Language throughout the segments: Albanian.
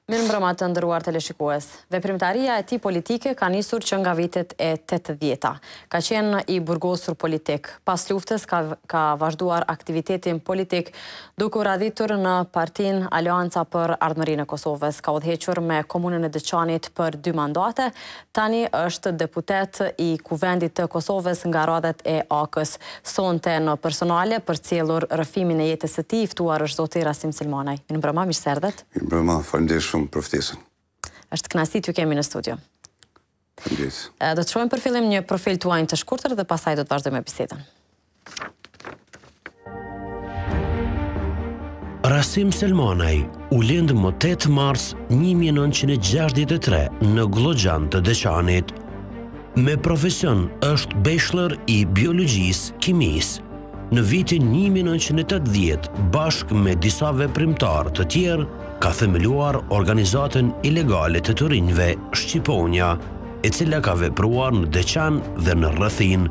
Mirëmbrëma të nderuar teleshikues. Veprimtaria e tij politike ka nisur që nga vitet e 80-ta. Ka qenë i burgosur politik. Pas luftës ka vazhduar aktivitetin politik duke u radhitur në Partinë Aleanca për Ardhmërinë e Kosovës. Ka udhëhequr me komunën e Deçanit për 2 mandate. Tani është deputet i Kuvendit të Kosovës nga radhat e AK-s. Sonte në Personale për cjellur rrëfimin e jetës së tij, i ftuar është zoti Rasim Selmanaj. Mirëmbrëma, mirë se erdhët. Mirëmbrëma, faleminderit shumë për ftesën. Është kënaqësi t'ju kemi në studio. Faleminderit. Do të shohim për fillim një profil tuaj të shkurtër dhe pastaj do të vazhdojmë bisedën. Rasim Selmanaj u lind më 8 mars 1963 në Glogjan të Deçanit. Me profesion është bachelor i biologjisë kimisë. Në vitin 1980, bashkë me disa veprimtarë të tjerë, ka themeluar organizatën ilegale të të rinjve Shqiponja, e cila ka vepruar në Deçan dhe në rrethin.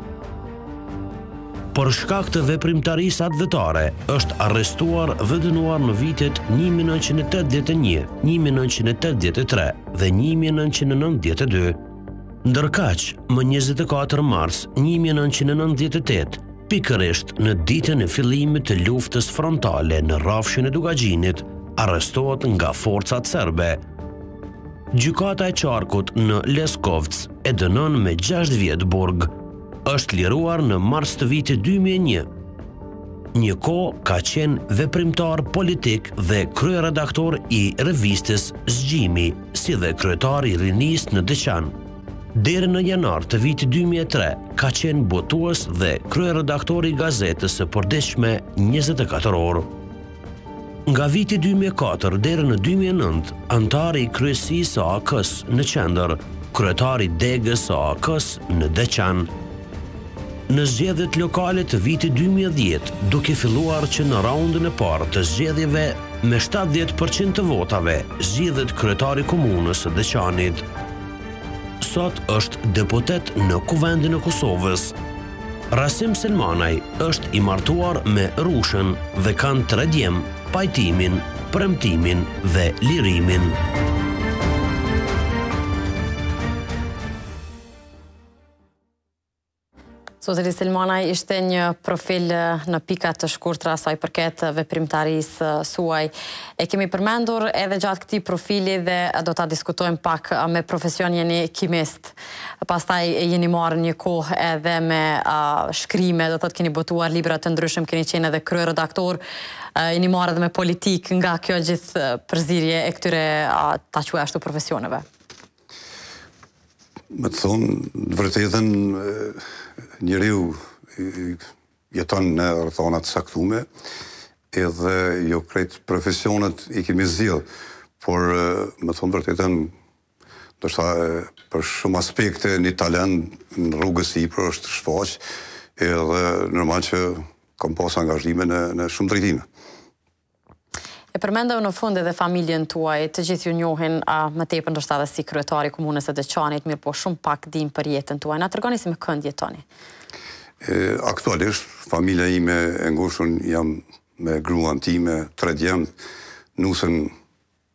Për shkak të veprimtarisë atëvetare, është arrestuar dhe dënuar në vitet 1981, 1983 dhe 1992. Ndërkaq, më 24 mars 1998, pikërisht në ditën e fillimit të luftës frontale në rrafshin e Dukagjinit, arrestohet nga forcat serbe. Gjykata e Qarkut në Leskovec e dënon me 6 vjet burg. Është liruar në mars të vitit 2001. Një kohë ka qenë veprimtar politik dhe kryeredaktor i revistës Zgjimi, si dhe kryetar i rinisë në Deçan. Deri në janar të vitit 2003 ka qenë botues dhe kryeredaktor i gazetës së përditshme 24 orë. Nga viti 2004 deri në 2009, antari i kryesisë së AK-s në Qendër, kryetari i degës së AK-s në Deçan. Në zgjedhjet lokale të vitit 2010, duke filluar që në raundin e parë të zgjedhjeve me 70% të votave, zgjidhet kryetari i komunës së Deçanit. Sot është deputet në Kuvendin e Kosovës. Rasim Selmanaj është i martuar me Rushën dhe kanë 3 djem, pajtimin, premtimin dhe lirimin. Zoti Selmanaj, ishte një profil në pika të shkurtra sa i përket veprimtarisë suaj. E kemi përmendur edhe gjatë këtij profili dhe do ta diskutojmë pak. Me profesion jeni kimist. Pastaj jeni marrë një kohë edhe me shkrime, do thotë keni botuar libra të ndryshëm, keni qenë edhe kryeredaktor, jeni marrë edhe me politik nga kjo gjithë përzierje e këtyre ta quaj ashtu profesioneve. Me të thonë, në vërtetën njeriu jeton në rrethana të saktume, edhe jo krejt profesionet i kemi zgjidhur, por me thonë vërtetën, ndoshta për shumë aspekte një talent në rrugës sipër është shfaq, edhe normal që kam pas angazhime në shumë drejtime. E përmendëm në fund edhe familjen tuaj, të gjithë ju njohin më tepër ndoshta edhe si kryetari i komunës së Deçanit, mirë po shumë pak dim për jetën tuaj. Na tregoni si me kënd jetoni. Aktualisht, familja ime e ngushtur jam me gruan time, 3 djem, nusën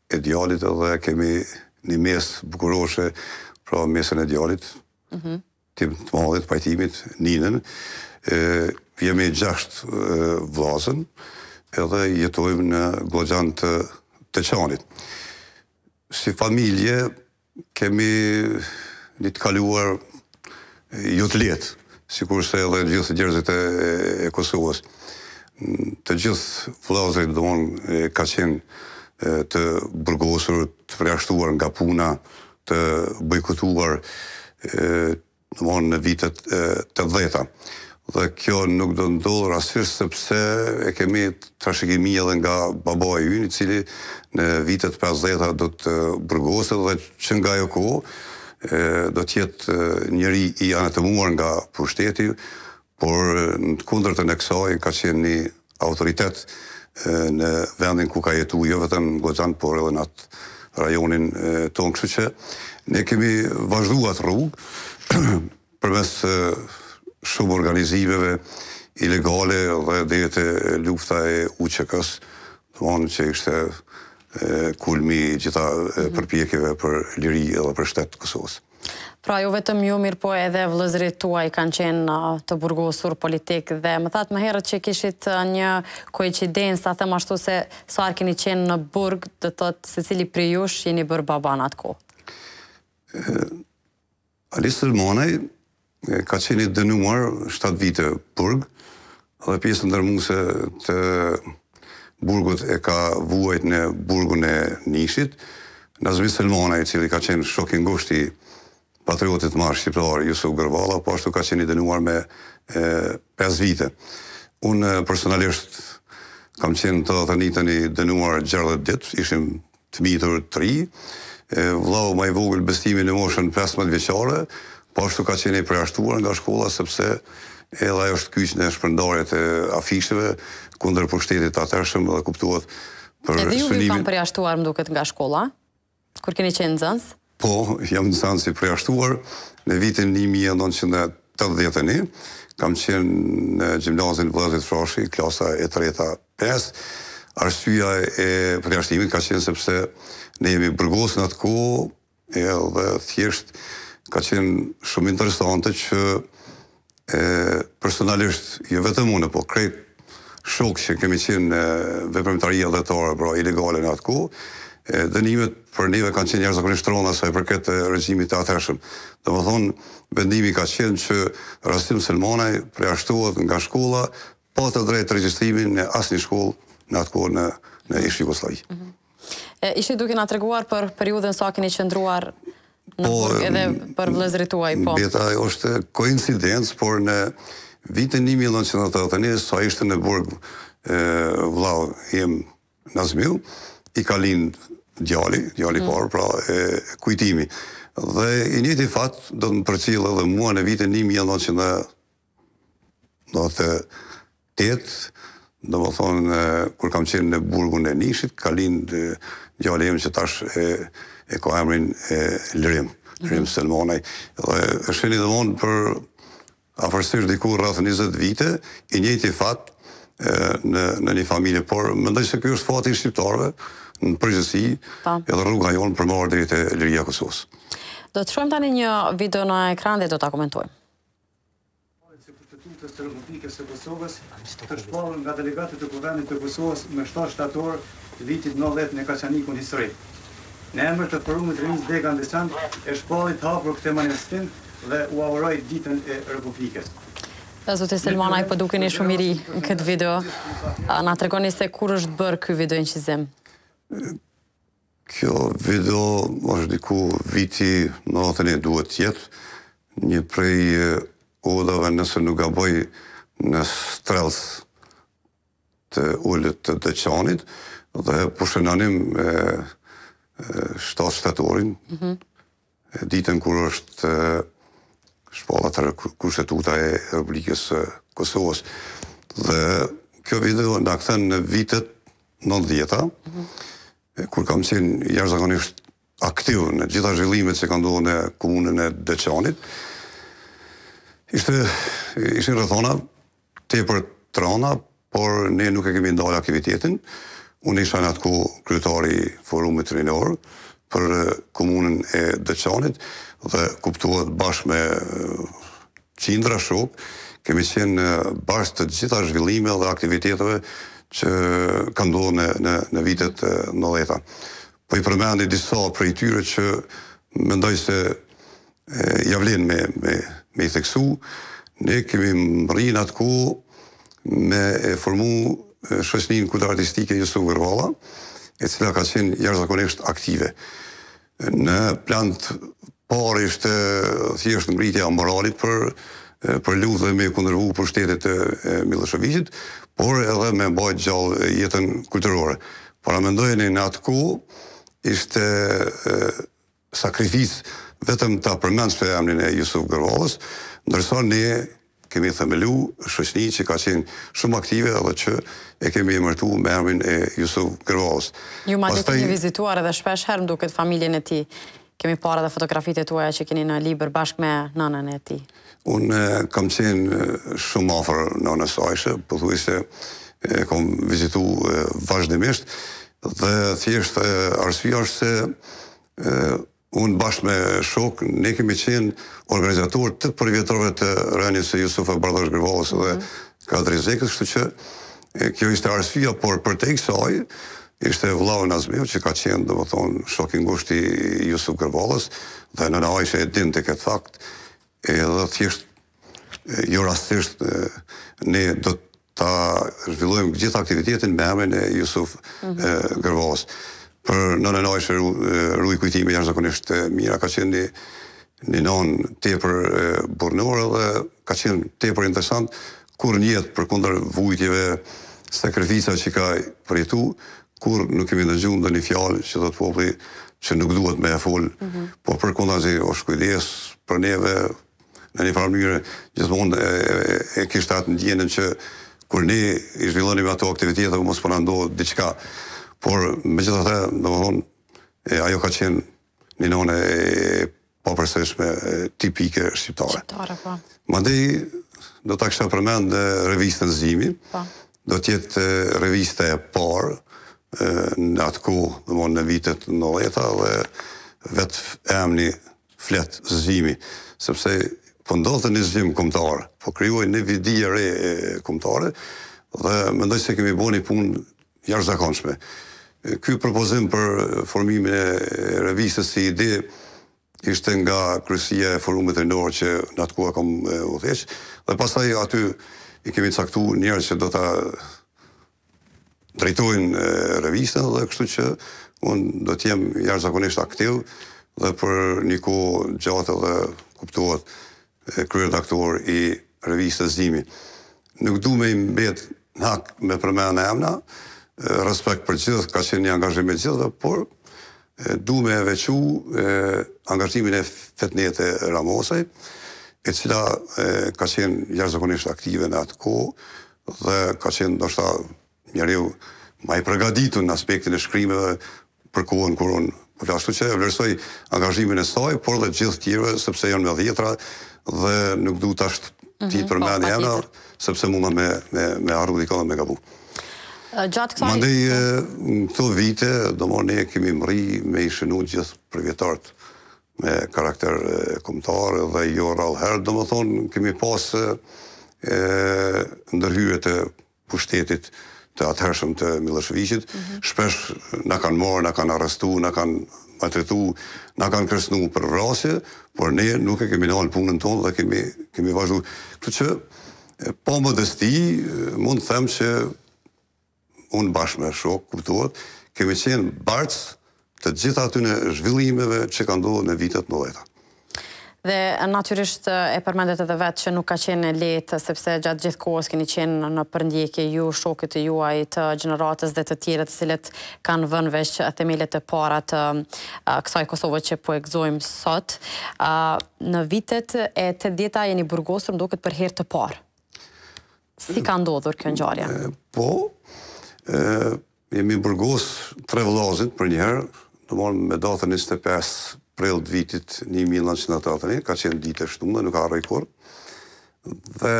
e djalit edhe kemi një mes bukuroshe, pra mesën e djalit, tim të madhit, pajtimit, ninën. Jemi 6 vllazën, edhe jetojmë në Glogjan të Deçanit. Si familje, kemi një të kaluar jo të lehtë, sikurse edhe gjithë njerëzit e Kosovës. Të gjithë vllazërit domthonë ka qenë të burgosur, të përjashtuar nga puna, të bojkotuar domthonë në vitet 80-ta. Dhe kjo nuk do ndodhë rastisht sepse e kemi trashëgimi edhe nga babai ynë, i cili në vitet 50-ta do të burgoset dhe që nga ajo kohë do të jetë njëri i anëtemuar nga pushteti, por në kundërtën e kësaj ka qenë një autoritet në vendin ku ka jetuar, jo vetëm në Glogjan, por edhe në atë rajonin tonë, kështu që ne kemi vazhduar atë rrugë përmes shumë organizimeve ilegale dhe deri te lufta e UÇK-s, domthonë që ishte kulmi gjitha përpjekjeve për liri edhe për shtetë Kosovës. Pra jo vetëm ju mirë po edhe vëllezërit tuaj kanë qenë të burgosur politik dhe më thatë më herët që kishit një koincidencë, ta them ashtu se sa keni qenë në burg, dhe thotë se cili prej jush jeni bërë baban atë kohë. Rasim Selmanaj ka qenë i dënuar 7 vite burg dhe pjesën ndërmuese të burgut e ka vuajt në burgun e Nishit. Rasim Selmanaj, i cili ka qenë shok i ngushtë i patriotit marrë shqiptar Jusuf Gërvalla, po ashtu ka qenë i dënuar me 5 vite. Unë personalisht kam qenë të atënitën i dënuar 60 ditë, ishim të mitur 3, vllau ma i vogël bestimin në moshën 15 vjeçare, po ashtu ka qenë i përjashtuar nga shkolla, sepse edhe ajo është kyç në shpërndarjet e afisheve kundër pushtetit të atërshëm dhe kuptuat për synimin. Edhe ju kam përjashtuar më duket nga shkolla, kur keni qenë nxënës? Po, jam nxënës i përjashtuar në vitin 1981, kam qenë në gjimnazin Vëllezrit Frashi, klasa e 3-5. Arsyeja e përjashtimit ka qenë sepse ne jemi burgos në atë kohë edhe thjesht ka qenë shumë interesante që personalisht, jo vetëm unë, po krejt shok që kemi qenë në veprimtaria dhjetare, pra ilegale në atë kohë, dënimet për neve kanë qenë jashtëzakonisht rënda sa i përket regjimit të atërshëm. Domethënë, vendimi ka qenë që Rasim Selmanaj përjashtohet nga shkolla pa të drejtë regjistrimin në asnjë shkollë në atë kohë në ish Jugosllavi. Ishi duke na treguar për periudhën sa keni qëndruar në burg edhe për vëllezërit tuaj, po. Beta është koincidencë, por në vitin 1981 sa ishte në burg vllau im Nazmiu, i ka lind djali parë, pra kujtimi. Dhe i njëjti fat do të më përcjell edhe mua në vitin 1988, domethënë kur kam qenë në burgun e Nishit, ka lind djali im që tash e ka emrin Rasim Selmanaj. Dhe është qenë domon për afërsisht diku rreth 20 vite, i njëjti fat në një familje, por mendoj se ky është fati i shqiptarëve në përgjithësi edhe rruga jonë për marrë drejt e liria e Kosovës. Do të shohim tani një video në ekran dhe do ta komentojmë. Kushtetues së Republikës së Kosovës të shpallur nga delegatët e Kuvendit të Kosovës më 7 shtator të vitit 90 në Kaçanikun historik. Në emër të forumit Rinis Dega Ndesan e shpallit hapur këtë manifestim dhe u auroi ditën e Republikës. Zoti Selmanaj, po dukeni shumë i ri në këtë video. Na tregoni se kur është bërë ky video incizim? Kjo video është diku viti 90 duhet jetë, një prej odave nëse nuk gaboj në strelës të ullit të Deçanit dhe pushënanim 7 shtatorin, ditën kur është shpallat e kushtetuta e Republikës së Kosovës. Dhe kjo video na kthen në vitet 90-ta, kur kam qenë jashtëzakonisht aktiv në gjitha zhvillimet që kanë ndodhur në komunën e Deçanit. Ishin rrethona tepër të rënda, por ne nuk e kemi ndalë aktivitetin. Unë isha në atë kohë kryetari i forumit rinor për komunën e Deçanit dhe kuptohet bashkë me qindra shok, kemi qenë bashkë të gjitha zhvillime dhe aktiviteteve që kanë ndodhur në vitet 90-ta. Po i përmendi disa prej tyre që mendoj se ja vlen me i theksu. Ne kemi mrrinë atë kohë me e formu shoqërinë kulturartistike Jusuf Gërvalla, e cila ka qenë jashtëzakonisht aktive. Në plan të parë ishte thjesht ngritja e moralit për luftë dhe me kundërvu pushtetit të Miloševićit, por edhe me mbajt gjallë jetën kulturore. Para mendojeni në atë kohë ishte sakrificë vetëm ta përmendshme emrin e Jusuf Gërvallës, ndërsa ne kemi themelu shoqëri që ka qenë shumë aktive edhe që e kemi emërtuar me emrin e Jusuf Gërvallës. Ju madje keni vizituar edhe shpesh herë duket familjen e tij. Kemi parë edhe fotografitë tuaja që keni në libër bashkë me nënën e tij. Unë kam qenë shumë afër nënës saj, pothuajse kam vizituar vazhdimisht Dhe thjesht arsyeja është se unë bashkë me shok, ne kemi qenë organizator të përvjetorëve të rënies së Jusufit Bardosh Gërvallës dhe Kadri Zekës, kështu që kjo ishte arsyeja, por për te kësaj ishte vllau Nazmiu që ka qenë, domethënë, shok i ngushtë i Jusuf Gërvallës dhe nëna Ajshe e dinte këtë fakt, edhe thjesht jo rastisht ne do ta zhvillojmë gjithë aktivitetin me emrin e Jusuf Gërvallës. Për nënën Ajshe ruaj kujtimi jashtëzakonisht mira, ka qenë një nanë tepër burnore dhe ka qenë tepër interesant kur në jetë përkundër vujtjeve, sakrifica që ka përjetu, kur nuk kemi dëgjuar ndonjë fjalë që thot populli që nuk duhet me e fol, po përkundazi është kujdes për neve në një farë mënyrë gjithmonë e kishte atë ndjenjen që kur ne i zhvillonim ato aktivitete mos po na ndodh diçka. Por megjithatë, domethënë, ajo ka qenë një nonë e papërsërishme tipike shqiptare. Po. Mandej do ta kisha përmend revistën Zimi. Po. Do të jetë revista e parë në atë kohë, domethënë në vitet 90-ta dhe vetë emri flet Zimi, sepse po ndodhte një zhvim kombëtar, po krijuai një vidi e re kombëtare dhe mendoj se kemi bënë një punë jashtëzakonshme. Ky propozim për formimin e revistës si ide ishte nga kryesia e forumit rinor që në atë kohë kam udhëheq, dhe pastaj aty i kemi caktuar njerëz që do ta drejtojnë revistën, dhe kështu që unë do të jem jashtëzakonisht aktiv dhe për një kohë gjatë dhe kuptohet kryeredaktor i revistës Zimi. Nuk du me imbet hak me përmend emra, respekt për gjithë, ka qenë një angazhim me gjithë, por du me veçu angazhimin e Fetnete Ramosaj, e cila ka qenë jashtëzakonisht aktive në atë kohë dhe ka qenë ndoshta njeriu më i përgatitur në aspektin e shkrimeve për kohën kur unë po flas, kështu që e vlerësoj angazhimin e saj, por dhe gjithë tjerëve sepse janë me dhjetra dhe nuk du tash ti përmend emra sepse mundam me harru dikon dhe me gabu. Mandej në këto vite, domethënë ne kemi mri me i shënu gjithë përvjetarët me karakter kombëtar dhe jo rallëherë, domethënë kemi pas ndërhyrjet e pushtetit të atëhershëm të Miloševićit, shpesh na kanë marrë, na kanë arrestu, na kanë maltretu, na kanë kërcënuar për vrasje, por ne nuk e kemi dalë punën tonë dhe kemi vazhduar. Kështu që pa modesti mund të them që unë bashkë me shok, kuptohet, kemi qenë barcë të gjitha atyne zhvillimeve që ka ndodhur në vitet 90-ta. Dhe natyrisht e përmendet edhe vetë që nuk ka qenë lehtë, sepse gjatë gjithë kohës keni qenë në përndjekje ju, shokët të juaj të gjeneratës dhe të tjerët, të cilët kanë vënë vesh themelet e para të kësaj Kosovë që po e gëzojmë sot. Në vitet e 80-ta jeni burgosur duket për herë të parë. Si ka ndodhur kjo ngjarje? Po, jemi burgos 3 vëllezër për një herë, domethënë me datën 25 prill të vitit 1981, ka qenë ditë e shtunë, nuk ka harroj kurrë. Dhe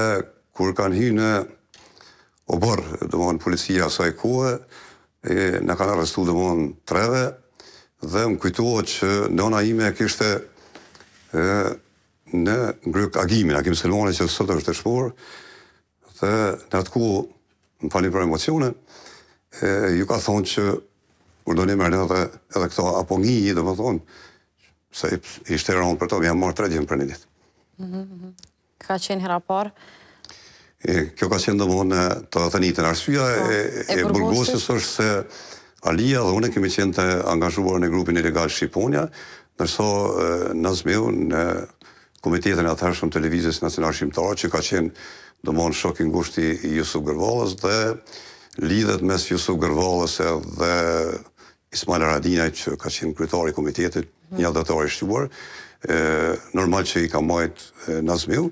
kur kanë hyrë në obor, domethënë policia asaj kohe, na kanë arrestuar domethënë 3-ve dhe më kujtohet që nona ime kishte në ngryk agimin, Rasim Selmanaj që sot është dëshmor, dhe në atë kohë, më falni për emocione, ju ka thonë që urdoni merrni edhe këto apo ngi, domethënë, se ishte rënë për to, jam marrë 3 djemë për një ditë. Ka qenë hera parë? Kjo ka qenë domethënë të thënitën. Arsyeja e burgosjes është se Alia dhe unë kemi qenë të angazhuar në grupin ilegal Shqiponia, ndërsa Nazmiu në Komitetin e atëhershëm Televizijës Nacionale Shqiptare, që ka qenë domethënë shok i ngushtë i Jusuf Gërvallës dhe lidhet mes Jusuf Gërvallës dhe Ismail Haradinaj, që ka qenë kryetari i komitetit, një dator i shtuar, normal që i ka majt Nazmiu,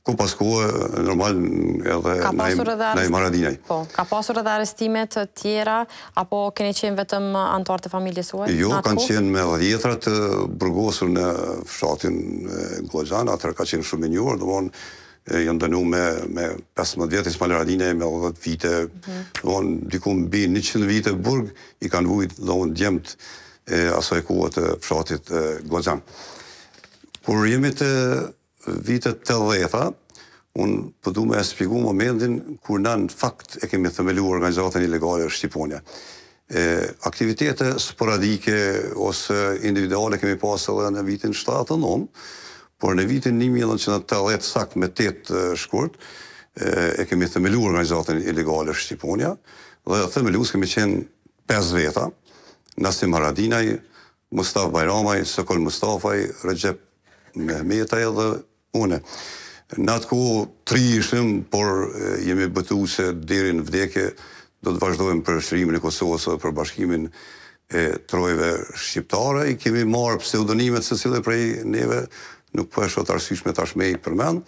ku pas kohë normal edhe Naim Haradinaj. Po, ka pasur edhe arrestimet të tjera, apo keni qenë vetëm antar të familjes suaj? Jo, kanë qenë me dhjetra të burgosur në fshatin Goxhan, atëherë ka qenë shumë i njohur, domthonë janë dënu me 15 vjetë, Ismail Radine me 10 vite, diku mbi 100 vite burg, i kanë vujt djemt asaj kohë të fshatit Goxhan. Kur jemi të vitet 80-ta, unë përdu me spjegu momentin kur na në fakt e kemi themeluar organizatën ilegale Shqiponia. Aktivitete sporadike ose individuale kemi pasë edhe në vitin 79, por në vitin 1980 sakt me 8 shkurt, e kemi themeluar organizatën ilegale Shqiponia, dhe themelus kemi qenë 5 veta, Rasim Haradinaj, Mustaf Bajramaj, Sokol Mustafaj, Recep Mehmetaj dhe une. Në atë ku 3 ishim, por jemi bëtu se deri në vdekje do të vazhdojmë për shtërimin e Kosovës dhe për bashkimin e trojve shqiptare. I kemi marrë pseudonimet se cilë prej neve, nuk po e shot arsyshme tashme i përmend,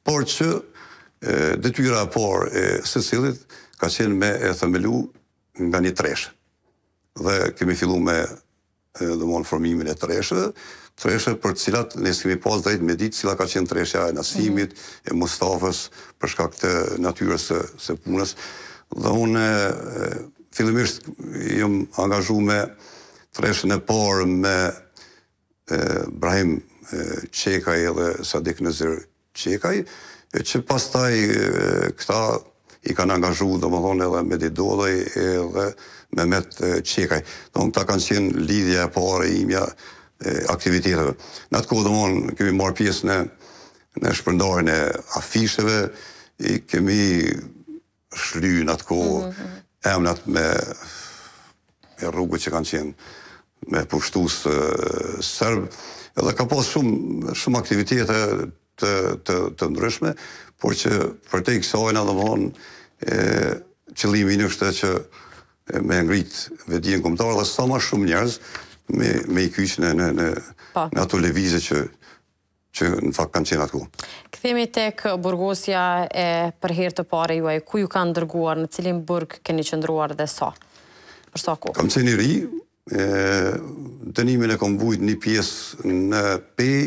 por që detyra e parë e se cilit ka qenë me e themelu nga një treshe. Dhe kemi fillu me formimin e treshe për cilat ne kemi pas drejt me ditë cila ka qenë treshja e Nasimit, e Mustafës, për shkak të natyrës së punës. Dhe unë fillimisht jam angazhu me treshën e parë me Brahim Qekaj dhe Sadik Nëzir Qekaj, që pastaj këta i kanë angazhu edhe me Didodaj edhe Mehmet Qekaj. Këta kanë qenë lidhja e parë e imja aktiviteteve. Në atë kohë kemi marrë pjesë në shpërndarjen e afisheve, i kemi shly në atë kohë emnat me rrugët që kanë qenë me pushtus sërbë, edhe ka pas shumë aktivitete të ndryshme, por që për te i kësajna qëllimi është që me ngrit vetdijen kombëtare dhe sa ma shumë njerëz me i kyqë në ato lëvizje që në fakt kanë qenë atë ku. Këthemi tek burgosja e për herë të pare juaj, ku ju kanë dërguar, në cilin burg keni qëndruar dhe sa? Për sa ku? Kam qenë i ri, dënimin e kom vujt një pjesë në Pej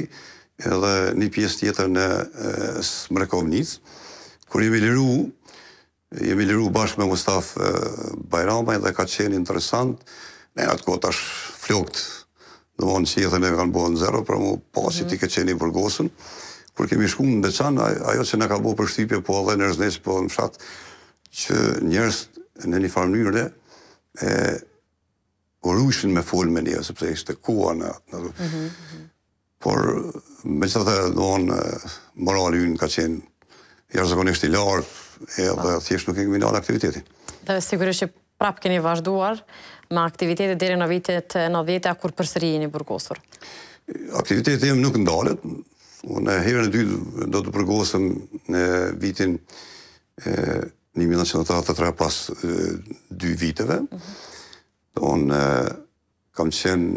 edhe një pjesë tjetër në Smrekovnic. Kur jemi liru bashkë me Mustaf Bajramaj dhe ka qenë interesant, ne atë kohë tash flokt që jetën e kanë bëhen zero, pra mu pasi ti ke qeni burgosën. Kur kemi shku në Deçan, ajo që në ka bëhe për shtypje, po edhe në rëzneq, po edhe në fshat, që njerës në një farë mënyrë urujshin me folë me një, sepse ishte kua në por me që të morali ynë ka qenë jashtëzakonisht i lartë edhe thjesht nuk e kemi nalë aktivitetin. Dhe sigurisht që prapë keni vazhduar me aktivitetet deri në vitet 90-a kur përsëri jeni burgosur? Aktivitetet jem nuk ndalet. Unë herën e dytë do të burgosem në vitin 1983 pas 2 viteve. Unë kam qenë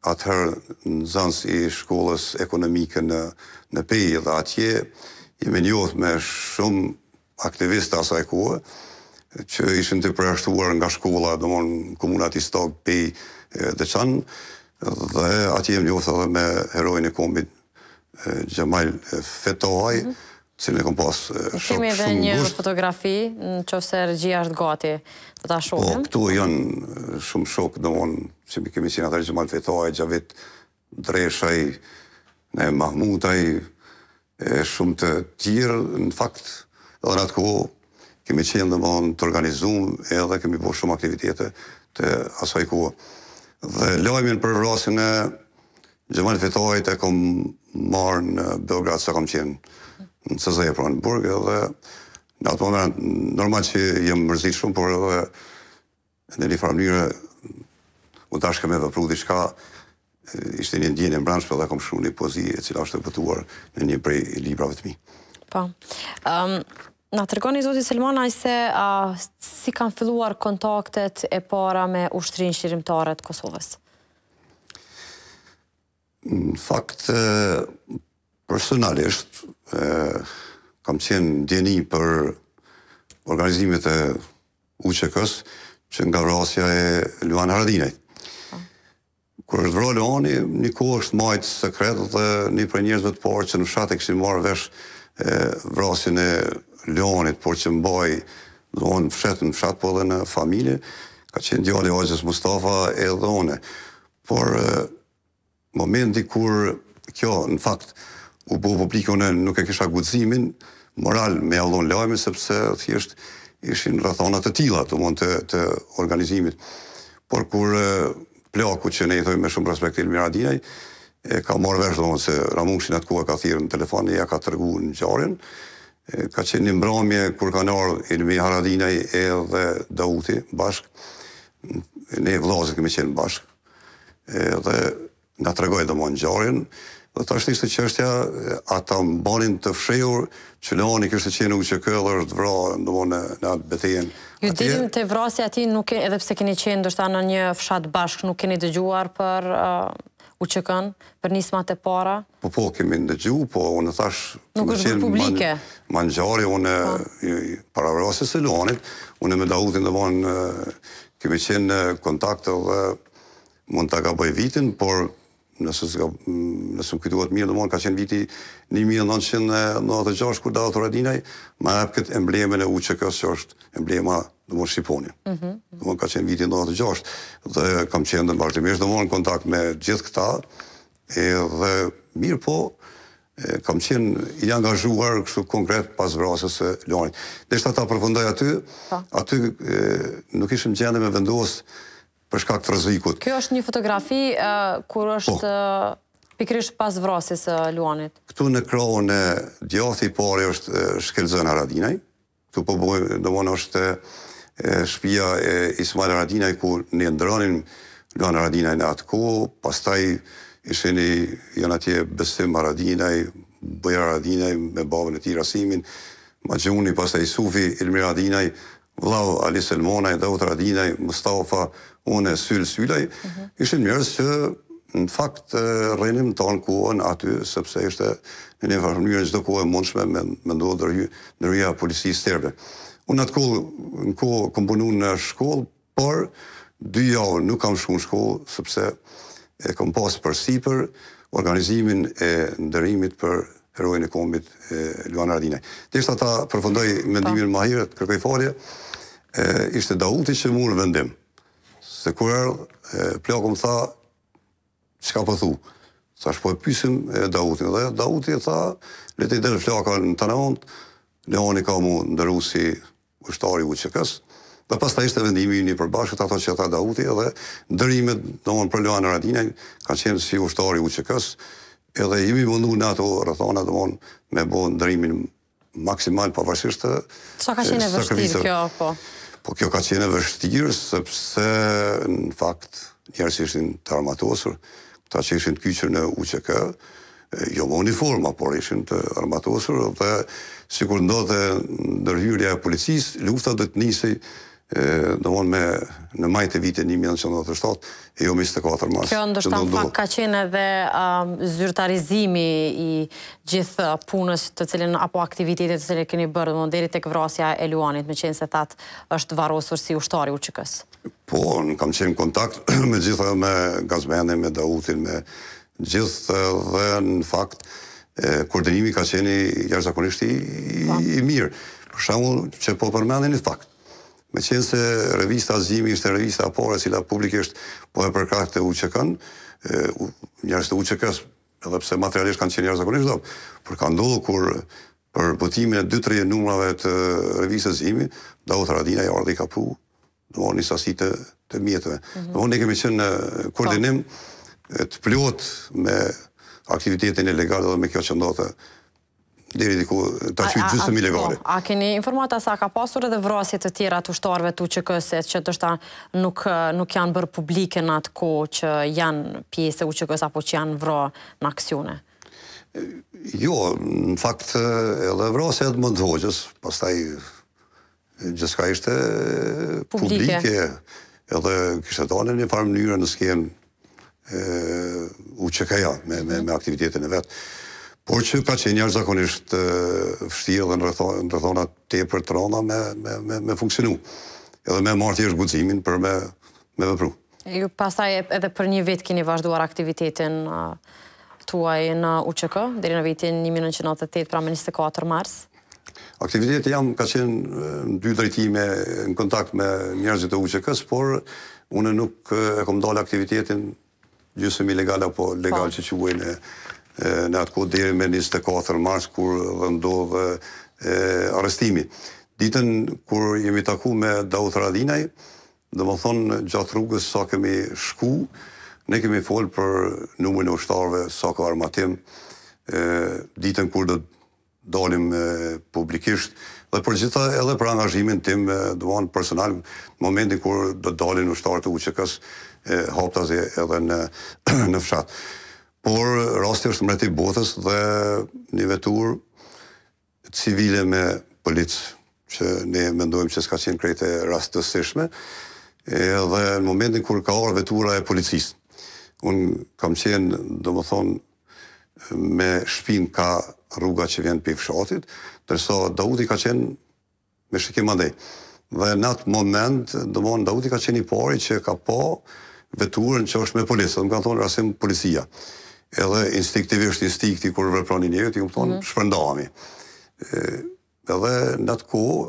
atëherë në zans i shkollës ekonomike në Pej dhe atje jemi njohur me shumë aktivistë asaj kohë që ishin të përjashtuar nga shkolla, komunat i Stog, Pej, Deçan, dhe atje jemi njohur edhe me herojin e kombit Gjemal Fetohaj, cilën e kom pas shok shumë ngusht. Kemi edhe një fotografi, në qofse regjia është gati, do ta shohim. Po, këtu janë shumë shok, që kemi qenë atër Gjemal Fetohaj, Gjavit Dreshaj, Mahmutaj, shumë të tjirë, në fakt, edhe në atë kohë, kemi qenë të organizum edhe kemi po shumë aktivitete të asaj kohë. Dhe lajmin për vrasin e Gjemal Fetohajt e kom marrë në Beograd, sa kom qenë në CZ, pra në burg, edhe në atë moment, normal që jem mërzit shumë, por edhe në një farë mënyrë, u dashke me vëpru diçka, ishte një ndjenjë në branshme dhe kom shumë një pozi e cila është të pëtuar në një prej librave të mi. Po. Na tregoni zoti Selmanaj se si kanë filluar kontaktet e para me ushtrinë shqirimtare të Kosovës? Në fakt, personalisht, kam qenë ndjeni për organizimet e UÇK-s që nga vrasja e Luan Haradinajt. Kur është vrarë Luani, një kohë është majtë sekret dhe një për njerëzve të parë që në fshat e këshin marrë vesh vrasjen e Leonit, por që mbaj në fshat, po edhe në familje, ka qenë djali Hoxhës Mustafa edhe one. Por momenti kur kjo, në fakt, u bo publike, unë nuk e kisha guximin moral me avllon lajme, sepse thjesht ishin rrethana të tilla të organizimit. Por kur plaku që ne i thojmë me shumë respekt Elmir Haradinaj, ka marrë vesh se Ramushin atë kohë ka thirrë në telefon, ja ka treguar ngjarjen. Ka qenë një mbrëmje kur kanë ardhur Elmir Haradinaj edhe Dauti bashk. Ne vëllezër kemi qenë bashk. Dhe na tregoi domosdoshmë ngjarjen. Dhe tash ishte çështja, ata mbanin të fshehur që Leoni kishte qenë UÇK dhe është vrarë domosdoshmë në atë betejën. Ju dilim të vrasja ati, edhe pse keni qenë ndoshta në një fshat bashk, nuk keni dëgjuar për UÇK-n, për nismat e para? Po, kemi dëgjuar, po unë thash... Nuk është bërë publike? Ma ngjarje, unë para vrasjes së Leonit, unë me Dautin kemi qenë në kontakt dhe mund ta gaboj vitin, por nëse më kujtohet mirë, domosdoshmë ka qenë viti 1996 kur Dauti Haradinaj ma jep këtë emblemen e UÇK-s që është emblema domosdoshmë shqiponja. Domosdoshmë ka qenë viti 96 dhe kam qenë vazhdimisht domosdoshmë në kontakt me gjithë këta edhe mirë po kam qenë i angazhuar kështu konkret pas vrasjes së Leonit. Deshta ta përfundoj aty nuk ishim gjendje me vendos për shkak të rrezikut. Kjo është një fotografi kur është pikërisht pas vrasjes së Leonit. Këtu në krahun e djathtë i parë është shkelzën Haradinaj. Këtu po bëjmë, domosdoshmë është shtëpia e Ismail Haradinaj ku ne ndronin Leon Haradinaj në atë kohë, pastaj janë atje Besim Haradinaj, Bujar Haradinaj me babën e tij Rasimin, Maxhuni, pastaj Sufi, Elmir Haradinaj, vllau Ali Selmanaj, Daud Haradinaj, Mustafa, unë Sylaj, ishin njerëz që në fakt rrenim tonë kohën aty, sepse ishte në një farë mënyrë çdo kohë e mundshme me ndodhur ndërhyrja e policisë serbe. Unë atë kohë kam punuar në shkollë, por 2 javë nuk kam shkuar në shkollë, sepse kam pas përsipër organizimin e ndërimit për heroin e kombit Leon Haradinaj. Derisa ta përfundoj mendimin më herët, kërkoj falje, ishte Dauti që mori vendim. Se kur plaku më tha, çka po thu? Thash po e pyesim Dautin dhe Dauti tha, le të del flaka në Tanavont, Leoni ka mu ndëru si ushtari UÇK-s. Dhe pastaj ishte vendimi i një përbashkët, ato që tha Dauti, edhe ndërimet domosdoshmë për Leon Haradinaj ka qenë si ushtari UÇK-s, edhe jemi mundu në ato rrethana domosdoshmë me bë ndërimin maksimal pavarësisht të Sa ka qenë e vështirë kjo, po? Po kjo ka qenë e vështirë, sepse në fakt njerëz ishin të armatosur, këta që ishin të kyçur në UÇK, jo me uniforma, por ishin të armatosur, dhe sikur ndodhte ndërhyrja e policisë, lufta do të nisej domosdoshmë në maj të vitit 1997 e jo 24 mars. Kjo ndoshta në fakt ka qenë edhe zyrtarizimi i gjithë punës të cilën apo aktivitetet të cilën keni bërë deri tek vrasja e Leonit, me qenë se thatë është varrosur si ushtari UÇK-s. Po, kam qenë në kontakt me gjitha, me Gazmenin, me Dautin, me gjithë dhe në fakt koordinimi ka qenë jashtëzakonisht i mirë. Për shembull, që po përmendin në fakt. Me qenë se revista Azimi ishte revista e parë e cila publikisht po e përkrakte UÇK-n, njerëz të UÇK-s, edhe pse materialisht kanë qenë jashtëzakonisht dobë, por ka ndodhur kur për botimin e 2-3 numrave të revistës Azimi, Daud Haradinaj ardhi ka pru, domosdoshmë një sasi të mjeteve. Domosdoshmë ne kemi qenë në koordinim të plot me aktivitetin ilegal dhe me kjo që ndodhte deri diku ta qyt gjysmë ilegale. A keni informata sa ka pasur edhe vrasje të tjera të ushtarëve të UÇK-s që ndoshta nuk janë bërë publike në atë kohë që janë pjesë e UÇK-s apo që janë vrarë në aksione? Jo, në fakt edhe vrasja e Edmund Hoxhës, pastaj gjithçka ishte publike, edhe kishte dalë në një farë mënyrë në skenë UÇK-ja me aktivitetin e vet. Por që ka qenë jashtëzakonisht vështirë dhe në rrethana tepër të rënda me funksionu. Edhe me marrë thjesht guximin për me vepru. Ju pastaj edhe për një vit keni vazhduar aktivitetin tuaj në UÇK, deri në vitin 1998, pra më 24 mars? Aktiviteti jam ka qenë në 2 drejtime në kontakt me njerëzit e UÇK-s, por unë nuk e kom dalë aktivitetin gjysmë ilegal apo legal që quajnë në atë kohë deri me 24 mars kur ndodh arrestimi. Ditën kur jemi taku me Daut Radinaj, domethënë gjatë rrugës sa kemi shku, ne kemi folë për numrin e ushtarëve, sa ka armatim, ditën kur do dalim publikisht, dhe për gjitha edhe për angazhimin tim personal, në momentin kur do dalin ushtarët e UÇK-s, haptazi edhe në fshat. Por rasti është mbreti botës dhe një vetur civile me policë, që ne mendojmë që s'ka qenë krejt e rastësishme, edhe në momentin kur ka orë vetura e policisë. Unë kam qenë, domethënë, me shpinë ka rruga që vjen për fshatit, tërsa Dauti ka qenë me shikim andej. Dhe në atë moment, Dauti ka qenë i pari që ka pa veturën që është me policë, dhe më kanë thonë Rasim policia. Edhe instinkti kur veproni njëri, ti më thonë shpërndahemi. Edhe në atë kohë,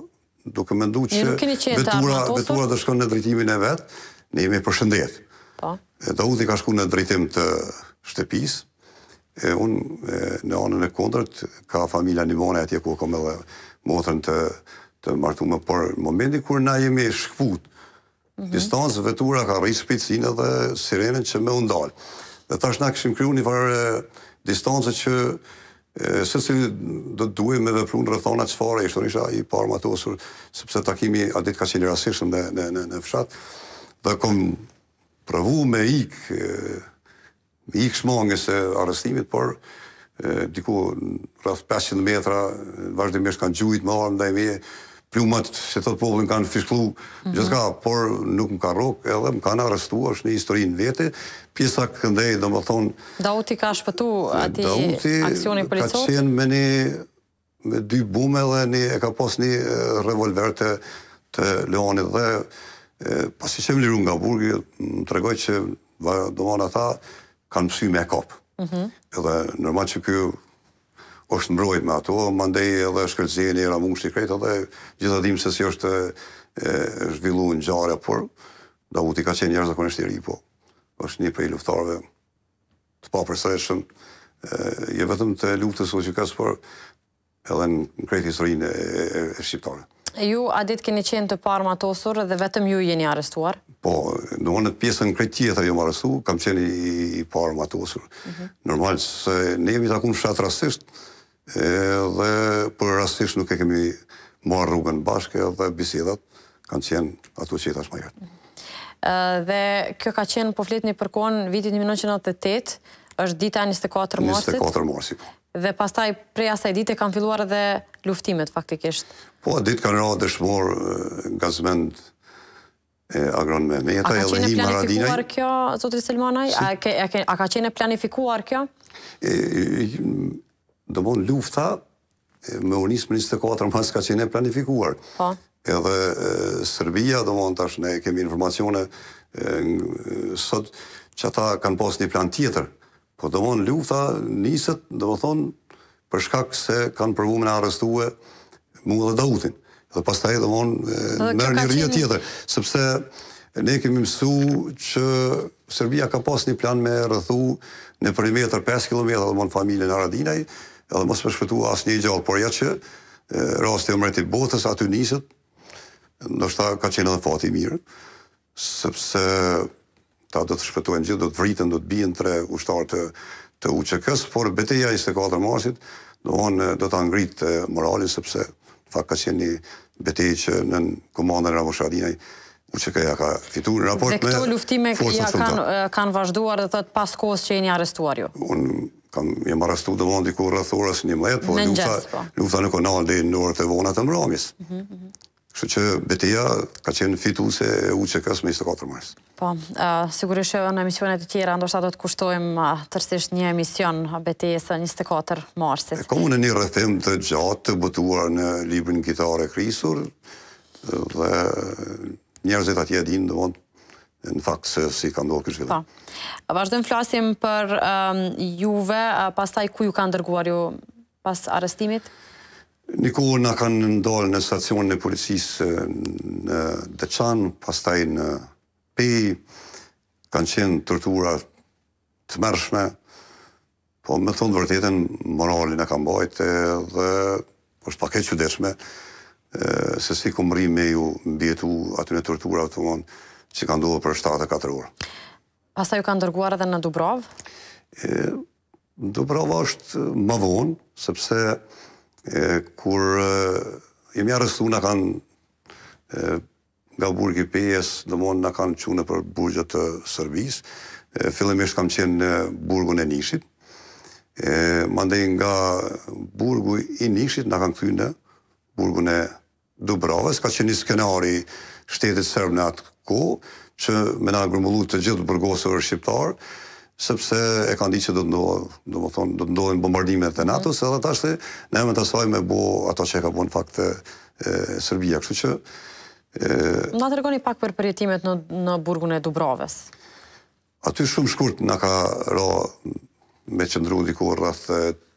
duke mendu që vetura të shkon në drejtimin e vetë, ne jemi përshëndet. Dauti ka shku në drejtim të shtëpisë, unë në anën e kundërt ka familja Nimone atje ku kom edhe motrën të martume, por në momentin kur na jemi shkput distancë, vetura ka rritë shpejtësinë dhe sirenën që me undalë. Dhe tash na kishim kriju një farë distancë që se si do të duhe me vepru në rrethana çfarë ishte, isha i parë matosur, sepse takimi a ditë ka qenë rastishëm në fshat, dhe kom provu me ik shmangës e arrestimit, por diku rreth 500 metra vazhdimisht kanë gjujt më armë ndaj meje, plumat që thot popullin kanë fishklu gjithka, por nuk më ka rok, edhe më kanë arrestu, është një historinë vete, pjesa këndej, do më thonë... Dauti ka shpëtu ati aksionin policor? Dauti ka qenë me 2 bume dhe e ka pas një revolver të Leonit dhe pasi që më liru nga burgi, më tregoj që do më në ata kanë mësy me kapë. Edhe normal që kjo është mbrojt me ato, mandej edhe shkëllëzjeni, ramushti krejt, edhe gjitha dim se si është zhvillu në gjarja, por Dauti ka qenë njerëz zakonisht i ri, po është një prej luftarëve të papërsëritshëm, je vetëm të luftës UÇK-s, por edhe në krejt historinë e shqiptare. Ju, a ditë keni qenë të parë matosur dhe vetëm ju jeni arrestuar? Po, në pjesën krejt tjetër jam arrestu, kam qenë i parë matosur. Normal, se ne jemi taku në fshat rastisht, dhe për rastisht nuk e kemi marrë rrugën bashkë, dhe bisedat kanë qenë ato që i tash më herët. Dhe kjo ka qenë, po fletni për kohën vitit 1998, është dita 24 marsit? 24 marsit. Dhe pastaj prej asaj dite kanë filluar edhe luftimet faktikisht. Po, ditë kanë ra dëshmor gazmend Agron Mehmeta, edhe Hima Radinaj. A ka qenë planifikuar kjo, zotri Selmanaj? A ka qenë planifikuar kjo? Domon lufta me unisë më 24 mars ka qenë planifikuar. Edhe Serbia, domon tash ne kemi informacione sot që ata kanë pas një plan tjetër. Po domon lufta niset, domethënë për shkak se kanë provu me na arrestue mua dhe Dautin. Dhe pastaj domon merr një rrjet tjetër, sepse ne kemi mësu që Serbia ka pas një plan me rrethu në perimetër 5 km domon familjen Haradinaj, edhe mos më shpëtu asnjë gjallë, por ja që rasti i mbretit botës aty niset, ndoshta ka qenë edhe fati i mirë, sepse ta do të shpëtojnë gjithë, do të vritën, do të bien 3 ushtarë të UÇK-s, por betejë 24 marsit do ta ngritë moralin, sepse fakt ka qenë një betejë që në komandën e Haradinaj UÇK-ja ka fituar në raport me forcat. Dhe këto luftime kanë vazhduar dhe thot pas kohës që jeni arrestuar ju? Unë jam arrestu domon diku rreth orës 11, po lufta në kanal deri në orët e vona të mbrëmjes. Kështu që betejë ka qenë fituese e UÇK-s me 24 mars. Po, sigurisht në emisionet e tjera ndoshta do të kushtojmë tërësisht një emision betejës së 24 marsit. Komu në një rrethim të gjatë të botuar në librin Kitare Krisur dhe njerëzit atje dinë domon në fakt se si ka ndodhur ky zhvillim. Vazhdojmë flasim për juve, pastaj ku ju kanë dërguar ju pas arrestimit? Një kohë na kanë ndalë në stacionin e policisë në Deçan, pastaj në Pej, kanë qenë tortura të mërshme, po me thonë vërtetën moralin e ka mbajt dhe është pak e çuditshme se si ku mri me ju mbjetu aty në tortura autonomon që ka ndodhur për 74 orë. Pastaj ju kanë dërguar edhe në Dubrav? Dubrava është më vonë, sepse kur jemi arrestu na kanë nga burgi Pejes, domthonë na kanë çuar për burgjet të Serbisë. Fillimisht kam qenë në burgun e Nishit. Mandej nga burgu i Nishit na kanë kthyer në burgun e Dubravës, ka qenë një skenari shtetit serb në atë kohë, që me na grumbullu të gjithë burgosur shqiptar, sepse e kanë ditë që do të ndodhin bombardimet e NATO-s, edhe tash në emër të asaj me bo ato që ka bën fakt Serbia, kështu që na tregoni pak për përjetimet në burgun e Dubravës. Aty shumë shkurt na ka ra me qëndru diku rreth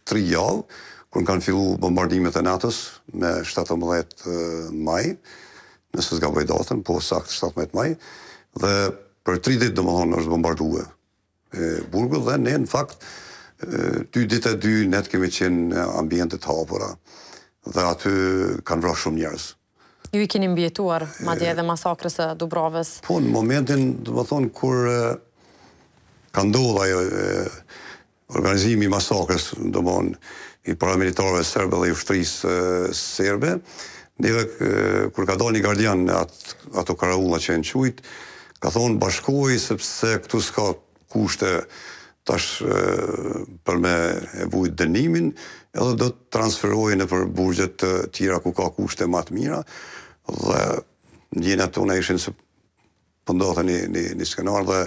3 javë, kur kanë fillu bombardimet e NATO-s me 17 maj, nëse s'gaboj datën, po saktë 17 maj, dhe për 3 ditë domethënë është bombarduar burgu dhe ne në fakt 2 ditë e 2 net kemi qenë në ambiente të hapura dhe aty kanë vrarë shumë njerëz. Ju i keni mbjetuar madje edhe masakrës së Dubravës? Po në momentin domethënë kur ka ndodhur ajo organizimi i masakrës, domethënë i paramilitarëve serbe dhe i ushtrisë serbe, neve kur ka dalë një gardian ato karaulla që janë quajt, ka thonë bashkoj sepse këtu s'ka kushte tash për me e vujt dënimin, edhe do të transferojnë për burgjet të tjera ku ka kushte më të mira, dhe ndjenjat tona ishin se pëndohën një skenar dhe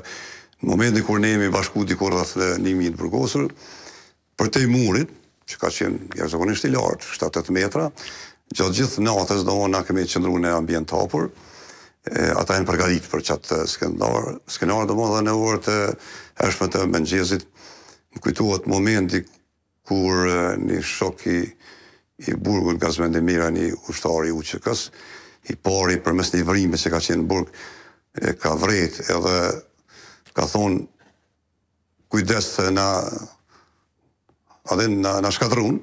në momentin kur ne jemi bashku dikur rreth 1000 burgosur, për te murit, që ka qenë jashtëzakonisht i lartë, 7-8 metra, gjatë gjithë natës na kemi qëndruar në ambient të hapur. Ata janë përgatitur për çatë skenar domosdoshmë dhe në orët e hershme të mëngjesit më kujtohet momenti kur një shok i burgut nga Zmendemira, një ushtar i UÇK-s, i pari përmes një vrime që ka qenë në burg, ka vrejt edhe ka thonë kujdes se na shkatrun,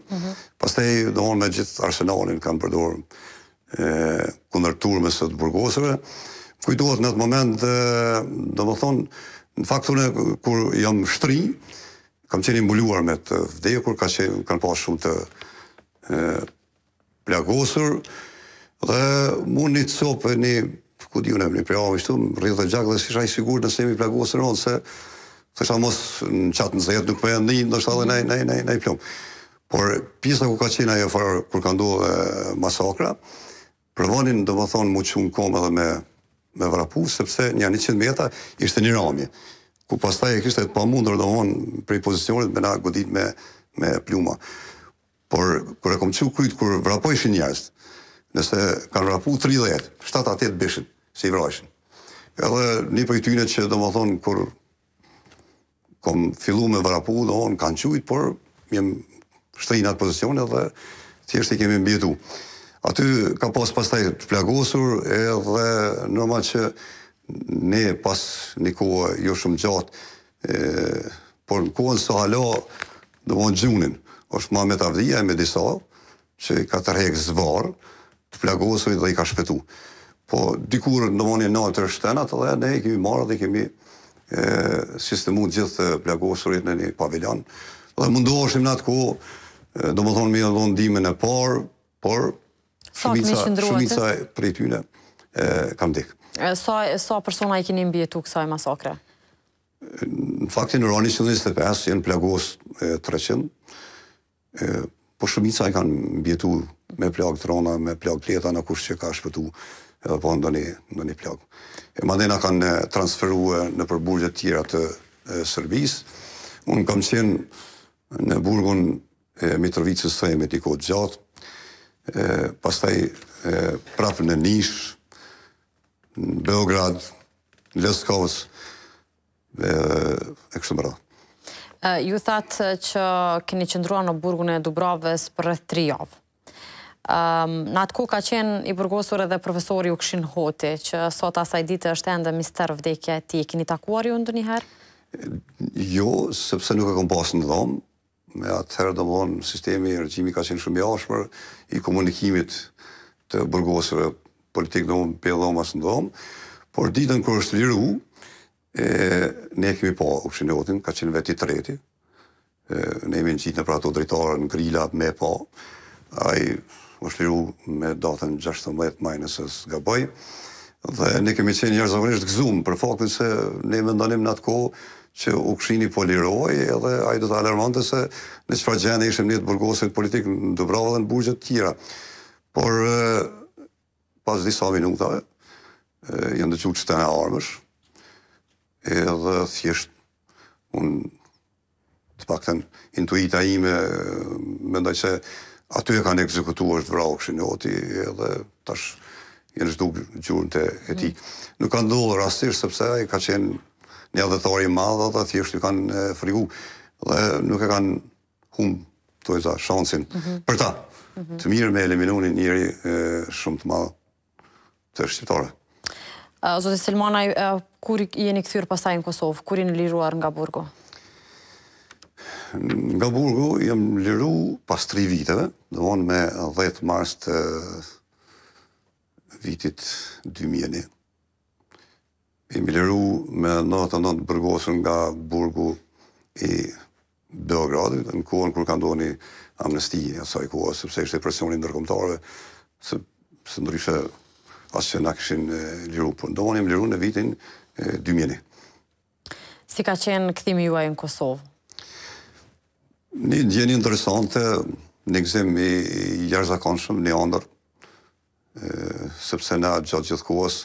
pastaj domosdoshmë me gjithë arsenalin kanë përdorur kundër turmës së burgosëve. Kujtohet në atë moment, domethënë, në fakt unë kur jam shtri, kam qenë mbuluar me të vdekur, kanë pas shumë të plagosur, dhe mund një copë ku di unë, një preavi shtu, rrjedh dhe gjak dhe s'isha i sigurt nëse jemi plagosur unë, se thësha mos në qatë në zetë nuk me ndi, ndoshta dhe në i plom. Por pjesa ku ka qenë ajo farë kur ka ndodhur masakra, përvonin domethënë mu çun kom edhe me vrapu, sepse një 100 metra ishte një ramje, ku pastaj e kishte të pamundur domethënë prej pozicionit me na godit me pluma. Por kur e kom çu kryt kur vrapojshin njerëz, nëse kanë vrapu 30, 7-8 bishin, si i vrajshin. Edhe një prej tyre që domethënë kur kom fillu me vrapu, domethënë kanë qujt, por jem shtri në atë pozicionet dhe thjesht i kemi mbjetu. Aty ka pastaj të plagosur edhe normal që ne pas një kohë jo shumë gjatë, por në kohën së hala domethënë gjunin, është Muhamet Avdia me disa që ka tërheq zvar të plagosurit dhe i ka shpëtu. Po dikur domethënë në altë shtenat dhe ne i kemi marrë dhe i kemi sistemu gjithë plagosurit në një paviljon. Dhe mundoheshim në atë kohë, domethënë me dhënë ndihmën e parë, por shumica prej tyre kam ndek. Sa persona i keni mbjetu kësaj masakre? Në faktin në rani 125 janë plagos 300, po shumica i kanë mbjetu me plag të rona, me plag pleta në kush që ka shpëtu edhe po ndonjë plag. Mandej na kanë transferuar në përburgje të tjera të Serbisë. Unë kam qenë në burgun e Mitrovicës së me t'i kohë gjatë, pastaj prapë në Nish, në Beograd, Leskavës e kështu me radhë. Ju thatë që keni qëndruar në burgun e Dubravës për rreth 3 javë. Në atë kohë ka qenë i burgosur edhe profesori Ukshin Hoti, që sot asaj dite është ende mister vdekja e tij. Keni takuar ju ndonjëherë? Jo, sepse nuk e kam pasur në dhomë. Me atëherë domthonë sistemi i regjimit ka qenë shumë i ashpër i komunikimit të burgosëve politik domthonë pe dhomas në dhomë. Por ditën kur është liru, ne kemi pa Ukshin Hotin, ka qenë veti treti. Ne jemi në qitë në pra ato drejtare në grila me pa. Ai është liru me datën 16 maj nëse s'gaboj. Dhe ne kemi qenë jashtëzakonisht gëzuar për faktin se ne mendonim në atë kohë që Ukshini po liroj edhe ai do të alarmonte se në çfarë gjendje ishim ne të burgosit politik në Dubravë dhe në burgje të tjera. Por pas disa minutave janë dëgjuar çfarë armësh. Edhe thjesht unë të paktën intuita ime mendoj se aty e kanë ekzekutuar është vrau Ukshin Hoti edhe tash janë zhduk gjurën e tij. Nuk ka ndodhur rastisht sepse ai ka qenë një adhëtar i madh, ata thjesht i kanë frigu dhe nuk e kanë humbë shansin për ta. Të mirë me eliminonin njëri shumë të madh të shqiptarëve. Zoti Selmanaj, kur jeni kthyer pastaj në Kosovë? Kur jeni liruar nga burgu? Nga burgu jam liru pas 3 viteve, domthonë me 10 mars të vitit 2001. Jemi liru me 99 burgosur nga burgu i Beogradit, në kohën kur ka ndodhur amnesti asaj kohe, sepse ishte presioni ndërkombëtarëve, se ndryshe asë që na kishin liru, por ndonë jam liru në vitin 2001. Si ka qenë kthimi juaj në Kosovë? Një ndjenjë interesante, një gëzim i jashtëzakonshëm, një ëndër, sepse na gjatë gjithë kohës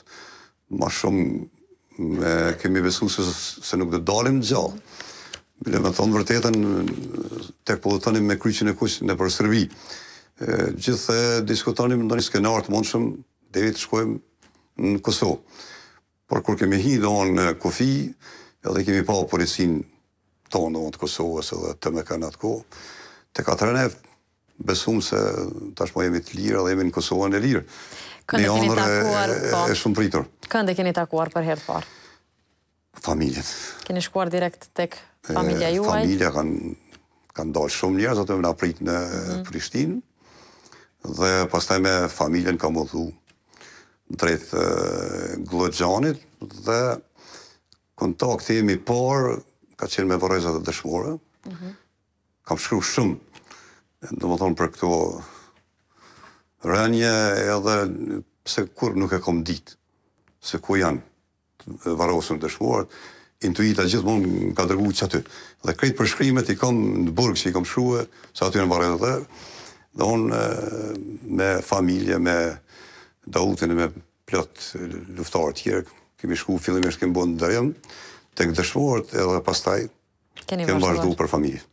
ma shumë kemi besu se nuk do dalim gjallë. Bile me thonë vërtetën, tek po dhe tënim me kryqin e kuq në për Serbi. Gjithë diskutonim në një skenar të mundshëm deri të shkojmë në Kosovë. Por kur kemi hi donë në kufi, edhe kemi pa policinë tonë të Kosovës edhe të me kanë atë kohë, tek atërën besum se tashmo jemi të lirë edhe jemi në Kosovën e lirë. Një ëndër e shumë pritur. Kënde keni takuar për herë të parë? Familjen. Keni shkuar direkt tek familja juaj? Familja kanë dalë shumë njerëz, ato më na prit në Prishtinë, dhe pastaj me familjen kam udhëtu drejt Glogjanit dhe kontakti im i parë ka qenë me varrezat e dëshmorëve. Kam shkru shumë, domethënë për këto rënje edhe pse kur nuk e kam ditë se ku janë varrosur dëshmorët, intuita gjithmonë ka dërguar çaty. Dhe krejt përshkrimet i kam në burg që i kam shkruar, se aty janë varrezat dhe unë me familje, me Dautin e me plot luftarë tjerë, kemi shku fillimisht kemi bën ndërrim tek dëshmorët edhe pastaj kemi vazhduar për familje.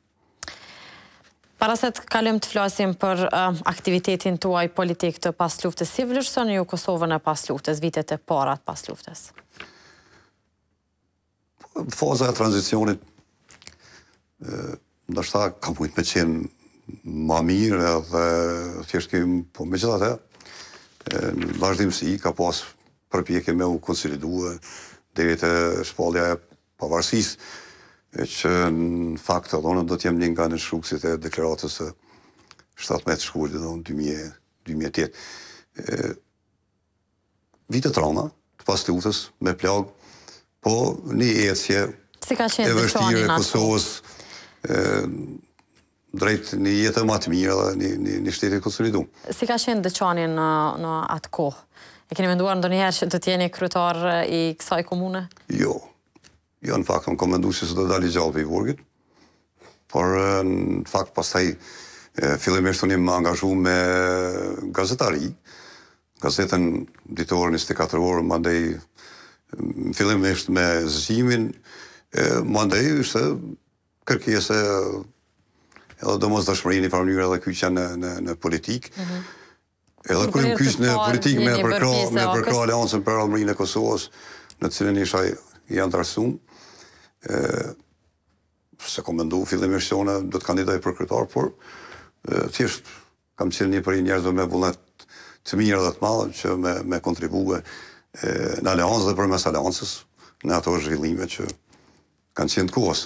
Para se të kalojmë të flasim për aktivitetin tuaj politik të pas luftës, si vlerësoni ju Kosovën e pas luftës, vitet e para të pas luftës? Faza e tranzicionit ndoshta ka mujt me qenë ma mirë edhe thjesht kemi, po megjithatë në vazhdimsi ka pas përpjekje me u konsolidue deri te shpallja e pavarësisë, që në fakt edhe do t'jem një nga në shkrukësit e deklaratës 17 shkurtit, 2008. Vite trauma, të pas luftës, me plagë, po një ecje e vështirë e Kosovës drejt një jetë më të mirë dhe një shtetit konsoliduar. Si ka qenë dëqani në atë kohë? E keni menduar ndonjëherë që të t'jeni kryetar i kësaj komune? Jo, në fakt kam menduar se do dali gjallë për i burgit, por në fakt pastaj fillimisht unë më angazhu me gazetari, gazetën ditore 24 orë, mandej fillimisht me zgjimin, mandej ishte kërkese edhe domosdoshmërinë i farë edhe kyçja në politikë. Edhe kur im kyç në politikë me përkra aleancën për Allmërinë e Kosovës, në cilën isha i antarësum, se kom mendu fillimisht që unë do të kandidoj për kryetar, por thjesht kam qenë një prej njerëzve me vullnet të mirë dhe të madhe që me kontribue në aleancë dhe përmes aleancës në ato zhvillime që kanë qenë të kohës.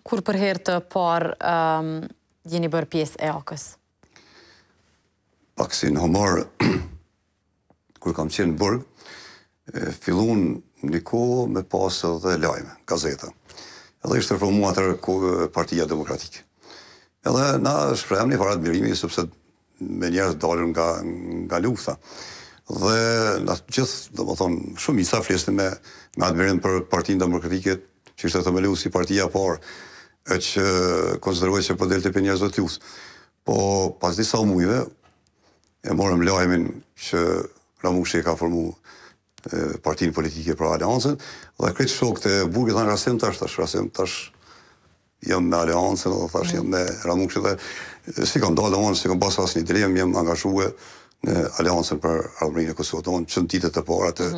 Kur për herë të parë jeni bërë pjesë e AK-s? Pak si në Homor, kur kam qenë në burg, fillun një kohë me pasë dhe lajme, gazeta. Edhe ishte formuar atër Partia Demokratike. Edhe na shprehëm një farë admirimi, sepse me njerëz dalën nga lufta. Dhe na gjithë, do më thonë, shumica flisnin me admirim për Partinë Demokratike, që ishte themelu si partia parë, e që konsiderohet që po delte për njerëzve të luftë. Po pas disa mujve, e morëm lajmin që Ramushi ka formu partinë politike për aleancën, dhe këtë shokët e burgit thanë Rasim tash jam me aleancën, dhe thash jam me Ramushi, dhe si kam dalë onë, si kam pasur asnjë dilem, jam angazhue në aleancën për ardhmërinë e Kosovës, onë që në ditët e para të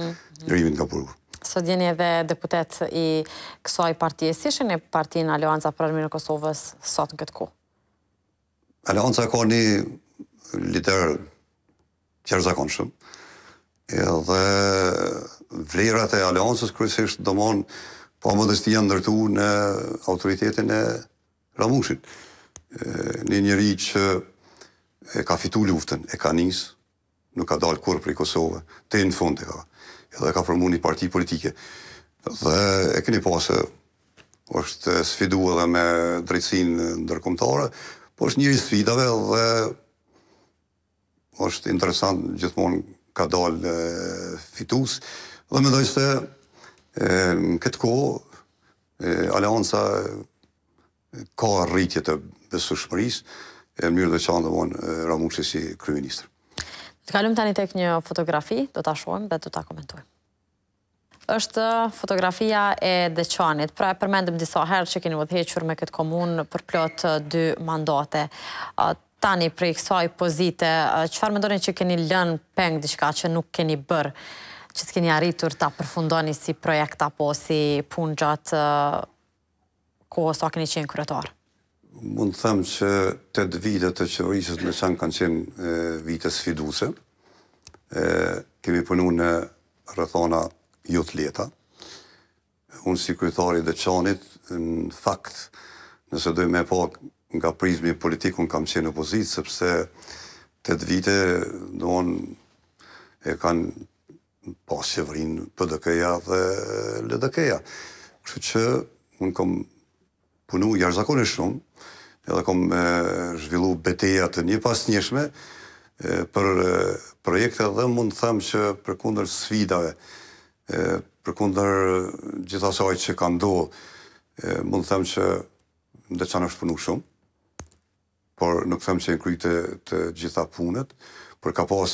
lërimit nga burgu. Sot jeni edhe deputet i kësaj partije, si ishin e partinë Aleanca për ardhmërinë e Kosovës sot në këtë kohë? Aleanca ka një lider qerzakonshëm, edhe vlerat e aleancës kryesisht domon pa modestia ndërtu në autoritetin e Ramushit. Një njeri që e ka fitu luftën, e ka nisë, nuk ka dalë kur për i Kosovë, te në fund e ka, edhe ka formu një parti politike. Dhe e keni pasë, është sfidu edhe me drejtësinë ndërkombëtare, po është njëri sfidave dhe është interesant, gjithmonë ka dalë fitus, dhe mendoj se në këtë kohë aleanca ka rritje të besueshmërisë, e mënyrë të veçantë domon Ramushi si kryeministër. Të kalojmë tani tek një fotografi, do ta shohim dhe do ta komentojmë. Është fotografia e Deçanit. Pra e përmendëm disa herë që keni udhëhequr me këtë komunë për plot 2 mandate. Tani prej kësaj pozite, çfarë mendoni që keni lënë peng diçka që nuk keni bërë, që s'keni arritur ta përfundoni si projekt apo si punë gjatë kohës sa keni qenë kryetar? Mund të them që 8 vitet të qeverisës në Deçan kanë qenë vite sfiduese. Kemi punuar në rrethona jo të lehta. Unë si kryetari i Deçanit, në fakt, nëse dojmë me pa nga prizmi politik, unë kam qenë opozitë, sepse 8 vite, e kanë pas qeverinë PDK-ja dhe LDK-ja. Kështu që unë kam punu jashtëzakonisht shumë, edhe kam zhvillu beteja të një pas njëshme për projekte dhe mund të them që përkundër sfidave, përkundër gjithë asaj që ka ndodhur, mund të them që në Deçan është punu shumë, por nuk them që e kryte të gjitha punët, por ka pas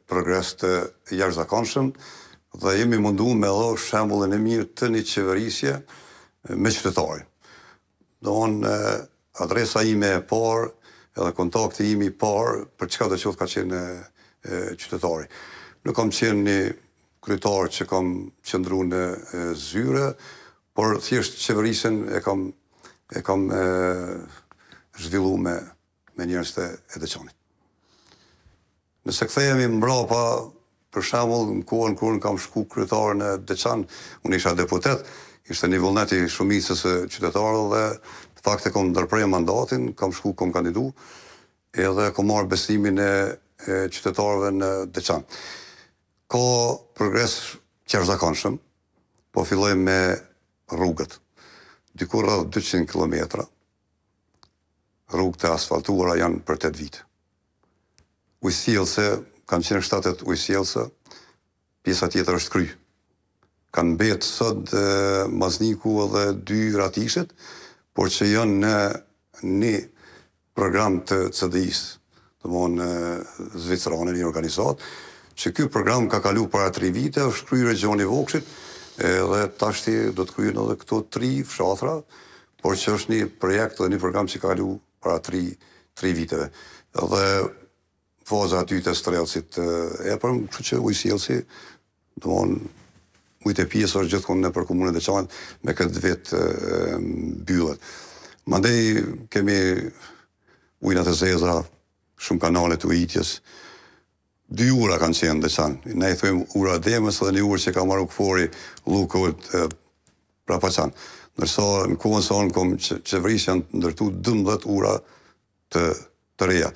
progres të jashtëzakonshëm dhe jemi mundu me dho shembullin e mirë të një qeverisje me qytetarin. Adresa ime e parë edhe kontakti imi i parë për çka do qoftë ka qenë qytetari. Nuk kam qenë një kryetar që kam qëndru në zyre, por thjesht qeverisjen e kam zhvillu me njerëz të Deçanit. Nëse kthehemi mbrapa, për shembull, në kohën kur kam shku kryetar në Deçan, unë isha deputet, ishte një vullnet i shumicës së qytetarëve dhe në fakt e kam ndërprer mandatin, kam shku, kam kandidu, edhe kam marrë besimin e qytetarëve në Deçan. Ka progres jashtëzakonshëm, po filloj me rrugët. Diku rreth 200 kilometra, rrugët e asfaltuara janë për 8 vite. Ujësjellse, kanë qenë 7 ujësjellse, pjesa tjetër është kry. Kanë mbetë sot Mazniku edhe 2 ratishet, por që janë në një program të CDI-s, domthonë zvicerane, një organizat, që ky program ka kalu para 3 vite, është kryer regioni Vokshit, dhe tashti do të kryen edhe këto 3 fshatra, por që është një projekt dhe një program që ka kalu para 3 viteve. Dhe faza aty të strelësit e përmë, kështu që ujësjellsi, domthonë ujtë e pjesë është gjithkohë në për komunën e Deçanit me këtë vetë mbyllet. Mandej kemi ujnat e zeza, shumë kanale të ujitjes. 2 ura kanë qenë Deçan. Ne i thujmë ura Demës dhe një urë që ka marrë këfori Lukët Prapaçan. Nërsa në kohën sonë kom qeverisë janë ndërtu 12 ura të reja.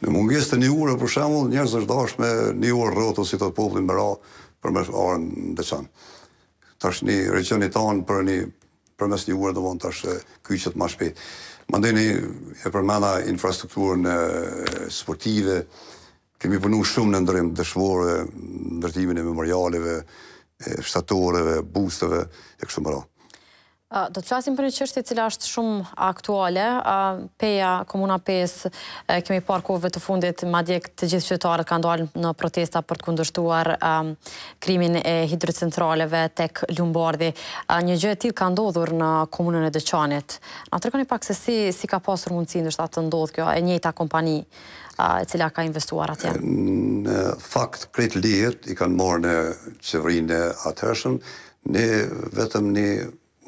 Në munges të një ura, për shembull, njerëz është dashur me një urë rrotull si të popullin me ra për me arën në Deçan. Tash një region i tanë përmes një ure domon tash kyçet më shpejt. Mandej e përmenda infrastrukturën sportive, kemi punu shumë në ndërim dëshmore, ndërtimin e memorialeve, shtatoreve, busteve, e kështu më radhë. Do të flasim për një çështje e cila është shumë aktuale. Peja, Komuna 5, kemi parë kohëve të fundit, madje të gjithë qytetarët kanë dalë në protesta për të kundërshtuar krimin e hidrocentraleve tek Lumbardhi. Një gjë e tillë ka ndodhur në komunën e Deçanit. Na tregoni pak se si ka pasur mundësi ndoshta të ndodhë kjo, e njëjta kompani e cila ka investuar atje. Në fakt, krejt lihet i kanë marrë në qeverinë e atëhershëm, ne vetëm një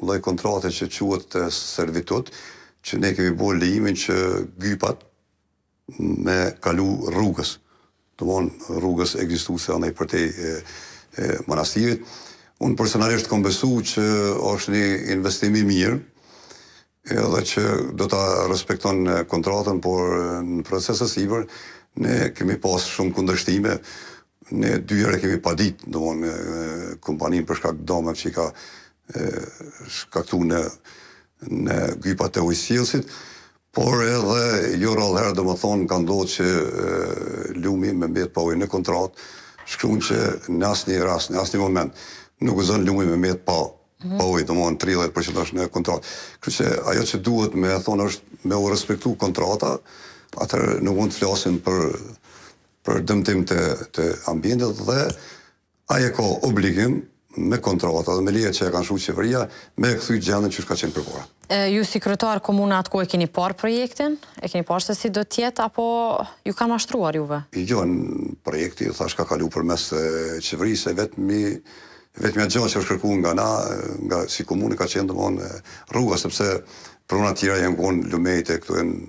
lloj kontrate që quhet servitut, që ne kemi bërë lejimin që gypat me kalu rrugës. Domthonë rrugës ekzistuese andaj përtej manastirit. Unë personalisht kam besu që është një investim i mirë, edhe që do ta respekton kontratën, por në procesin e sipër ne kemi pas shumë kundërshtime. Ne 2 herë kemi padit, domthonë kompaninë për shkak të dëmeve që ka shkaktu në gypat e ujësillësit, por edhe jo rallëherë do më thonë ka ndodhur që lumi me mbet pa ujë në kontratë, shkruan që në asnjë rast, në asnjë moment nuk gëzon lumi me mbet pa ujë, domthonë 30% është në kontratë. Kështu që ajo që duhet me thonë është me u respektu kontrata, atëherë nuk mund të flasim për dëmtim të ambientit dhe ai ka obligim me kontrata dhe me leje që e kanë shkruar qeveria me kthy gjendën që ka qenë përpara. Ju si kryetar komune atko e keni parë projektin? E keni parë se si do të jetë apo ju kanë mashtruar juve? Jo, në projekti thash ka kalu përmes qeverisë, vetëm gjë që është kërkuar nga na, nga si komune ka qenë domthonë rruga, sepse prona të tjera janë qenë lumejt e këtu janë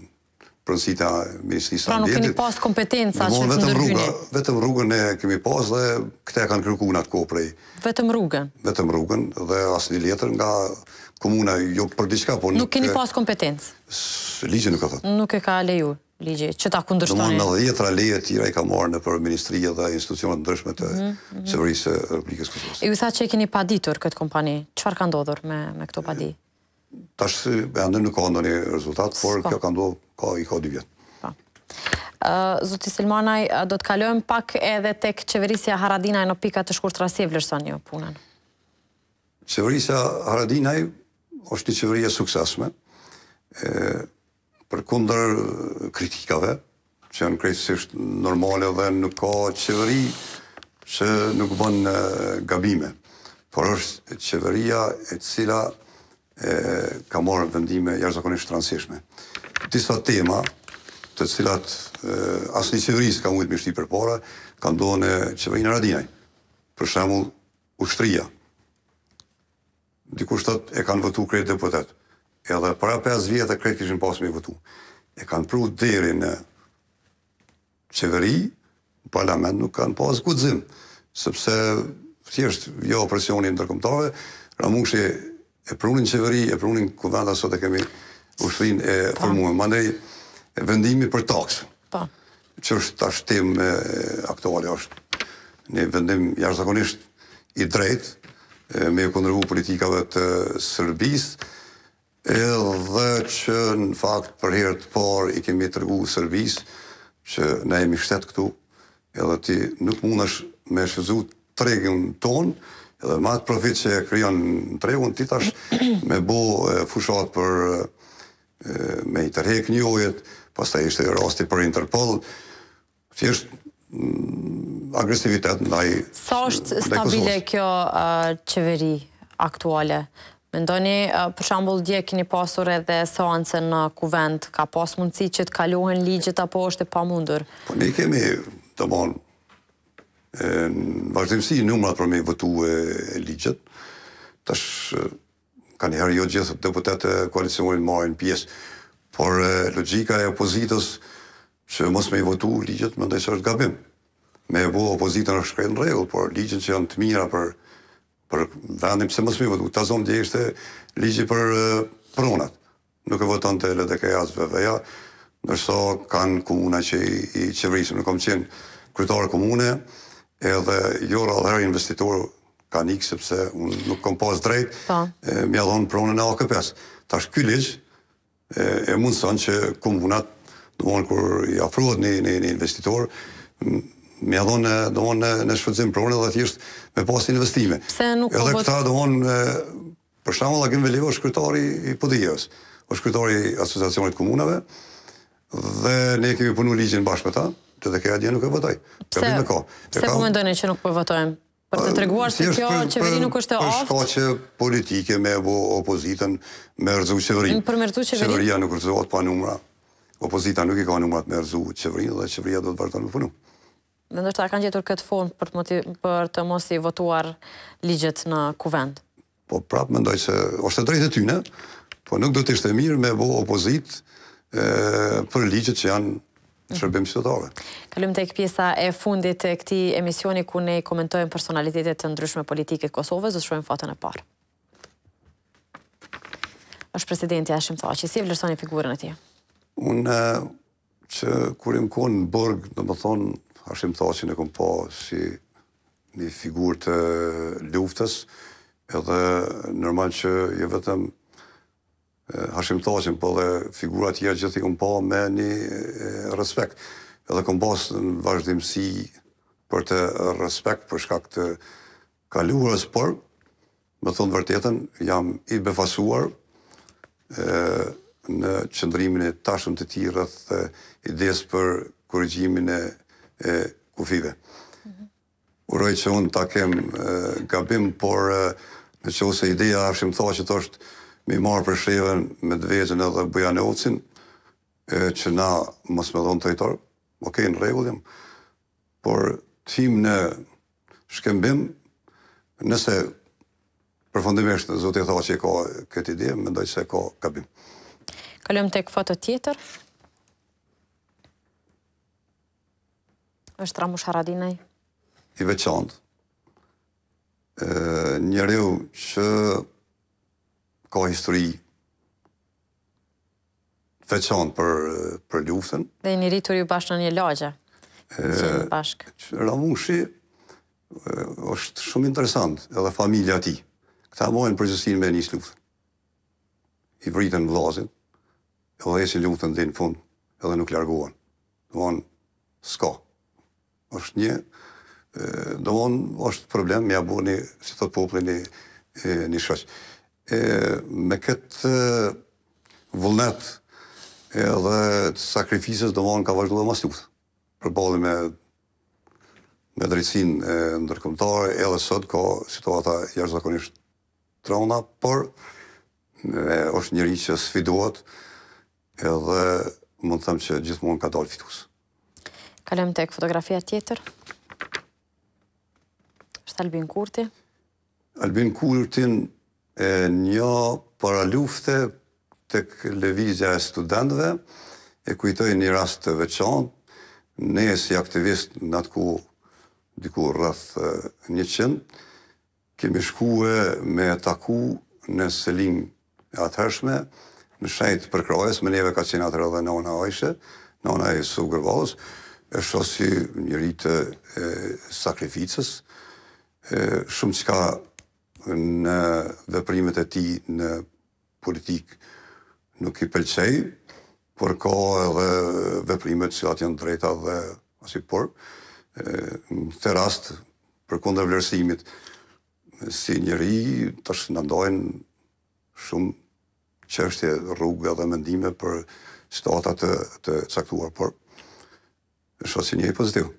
pronësita Ministrisë Pra nuk Ambientit. keni pas kompetenca që të ndërhyni? Vetëm rrugën e kemi pas dhe këte kanë kërkuar atë kohë prej. Vetëm rrugën? Vetëm rrugën dhe asnjë letër nga komuna, jo për diçka, po nuk keni pas kompetencë? Ligji nuk ka thënë. Nuk e ka leju ligji që ta kundërshtoni? Domthonë 90 leje të tjera i ka marrë nëpër ministri dhe institucionet ndryshme të qeverisë së Republikës Kosovës. Ju tha që e keni paditur këtë kompani. Çfarë ka ndodhur me këto padi? Tash ende nuk ka ndonjë rezultat, por kjo ka ndodhur i ka 2 vjet. Zoti Selmanaj, do të kalojmë pak edhe tek qeverisja Haradinaj në pika të shkurtra, si e vlerëson ju punën? Qeverisja Haradinaj është një qeveri e suksesshme, përkundër kritikave, që janë krejtësisht normale dhe nuk ka qeveri që nuk bën gabime, por është qeveria e cila ka marrë vendime jashtëzakonisht të rëndësishme. Disa tema të cilat asnjë qeveri s'ka mujtë me shti përpara, ka ndodhur në qeverinë e Haradinaj. Për shembull, ushtria. Dikush thotë e kanë votuar krejt deputet. Edhe para 5 vjet e krejt kishin pasur me votu. E kanë pru deri në qeveri, në parlament nuk kanë pas guxim, sepse thjesht jo presionin ndërkombëtar, Ramushi e prunin qeveri, e prunin kuvenda, sot e kemi ushtrinë e formuar. Mandej vendimi për taksë, që është tash temë aktuale, është një vendim jashtëzakonisht i drejtë, me kundërvu politikave të Serbisë, edhe që në fakt për herë të parë i kemi tregu Serbisë që ne jemi shtet këtu, edhe ti nuk mundesh me shfrytzu tregën tonë, edhe me atë profit që krijon tregun, ti tash me bo fushat për me i tërhek njohjet, pastaj ishte rasti për Interpol, thjesht agresivitet ndaj. Sa është stabile kjo qeveri aktuale? Mendoni, për shembull, dje keni pasur edhe seancën në kuvent, ka pas mundësi që të kalohen ligjet apo është e pamundur? Po ne kemi, domthonë, Në vazhdimësi numrat për me votu ligjet. Tash, ka njëherë jo gjithë deputetë koalicionit marrin pjesë, por logjika e opozitës që mos me i votu ligjet, mendoj se është gabim. Me e bo opozitën është shkrejt në rregull, por ligjet që janë të mira për vendin, pse mos me i votu. Ta zonë dje ishte ligji për pronat. Nuk e voton të LDK-ja, SVV-ja, nërsa kanë komuna që i qeverisën. Nuk kam qenë kryetar komune, edhe jo rallëherë investitor kanë ikë, sepse unë nuk kam pas drejt, mja dhonë pronën e AKP-s. Tash ky ligj e mundëson që komunat, domthonë kur i afrohet një investitor, mja dhonë në shfrytëzim pronën dhe thjesht me pas investime. Edhe këta domthonë, për shembull, Agim Velivo është kryetari i PD-s, është kryetari i Asociacionit Komunave, dhe ne kemi punu ligjin bashkë me ta, LDK-ja dje nuk e votoj. Pse po mendoni që nuk po votojmë? Për të treguar se kjo qeveri nuk është e aftë? Për shkaqe politike me bo opozitën me rëzu qeverinë. Për me rëzu qeverinë? Qeveria nuk rëzohet pa numra. Opozita nuk i ka numrat me rëzu qeverinë dhe qeveria do të vazhdon me punu. Dhe ndoshta kanë gjetur këtë formë për të mos i votuar ligjet në kuvend? Po prapë mendoj se është e drejtë e tyne, po nuk do të ishte mirë me bo opozitë për ligjet që janë shërbim qytetarëve. Kalojmë tek pjesa e fundit e këtij emisioni ku ne komentojmë personalitetet të ndryshme politike të Kosovës, do të shohim fotën e parë. Është presidenti Rasim Selmanaj, si e vlerësoni figurën e tij? Unë që kur jam qenë në burg, domethënë Rasim Selmanajin e kam pa si një figurë të luftës, edhe normal që jo vetëm Rasim Selmanajin, po dhe figura tjerë gjithë i kom pa me një respekt. Edhe kom pas në vazhdimësi për të respekt për shkak të kaluarës, por, me thonë vërtetën, jam i befasuar në qëndrimin e tashëm të tij rreth idesë për korrigjimin e kufive. Uroj që unë ta kem gabim, por në qoftë se ideja e Rasim Selmanajit është me marë për shreven me Dvegjën edhe Bujanovcin, që na mos me dhonë territor, okej, në rregull jam, por tim në shkembim, nëse përfundimisht zoti tha që ka këtë ide, mendoj se ka gabim. Kalojmë tek foto tjetër. Është Ramush Haradinaj. I veçantë. Njeriu që ka histori veçantë për luftën. Dhe një rritur ju bashkë në një lagje. Ramushi është shumë interesant, edhe familja ti. Këta mojnë përgjësin me njës luftën. I vritën vllazin, edhe esin luftën dhe në fund, edhe nuk largohen. Domthon, s'ka. Është një, domthon, është problem, mja bu një, si thot populli, një shoq. Me këtë vullnet edhe sakrificës domthon ka vazhduar mas luftë. Përballë me drejtsinë ndërkombëtare, edhe sot ka situata jashtëzakonisht trona, por është njëri që sfidohet edhe mund të them që gjithmonë ka dalë fitues. Kalojmë tek fotografia tjetër. Është Albin Kurti. Albin Kurtin një para lufte tek lëvizja e studentëve, e kujtoj një rast të veçantë. Ne si aktivist në atë ku diku rreth 100, kemi shkuar me taku në selin e atëhershme, në shenjt për krajes, me neve ka qenë atër edhe nona Ajshe, nona e Sugërvalës, e shosi njëri të sakrificës, shumë qka në veprimet e ti në politik nuk i pëlqej, por ka edhe veprimet që atë janë drejta dhe asi por. Në këtë rast, për kundër vlerësimit, si njëri, tash në ndojnë shumë çështje, rrugë dhe mendime për situatat të caktuar, por është si njëri pozitiv.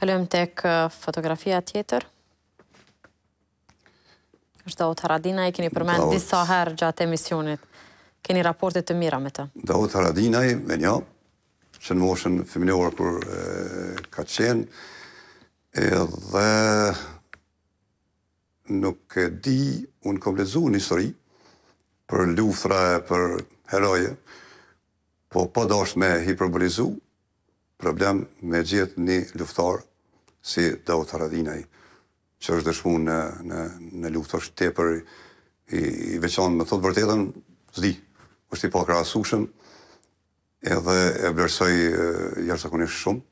Kalojmë tek fotografia tjetër. Është Daud Haradinaj, keni përmend disa herë gjatë emisionit. Keni raportet të mira me të? Daud Haradinaj, me një, që në moshën fëmijore kur ka qenë, Edhe nuk e di, unë kom lexuar një histori për luftra, për heroje, po pa dash me hiperbolizu, problem me gjithë një luftar si Daud Haradinaj, që është dëshmu në luftë, është tepër i veçanë, me thotë vërtetën, s'di, është i pakrahasueshëm, edhe e vlerësoj jashtëzakonisht shumë.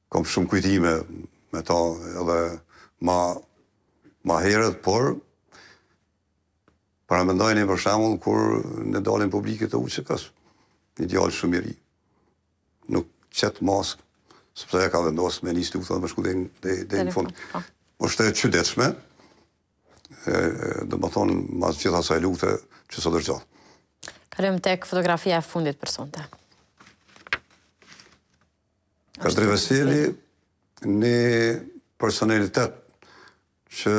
Kam shumë kujtime me ta edhe ma herët, por para mendojnë për shembull kur në dalin publike të UÇK-s, një djalë shumë i ri. Nuk qet mask, sepse e ka vendosur me nisë lufta dhe me shku deri në fund. Është e çuditshme, do të thonë mas gjithë asaj lufte që sot është gjallë. Kalojmë tek fotografia e fundit për sonte. Kadri Veseli, një personalitet që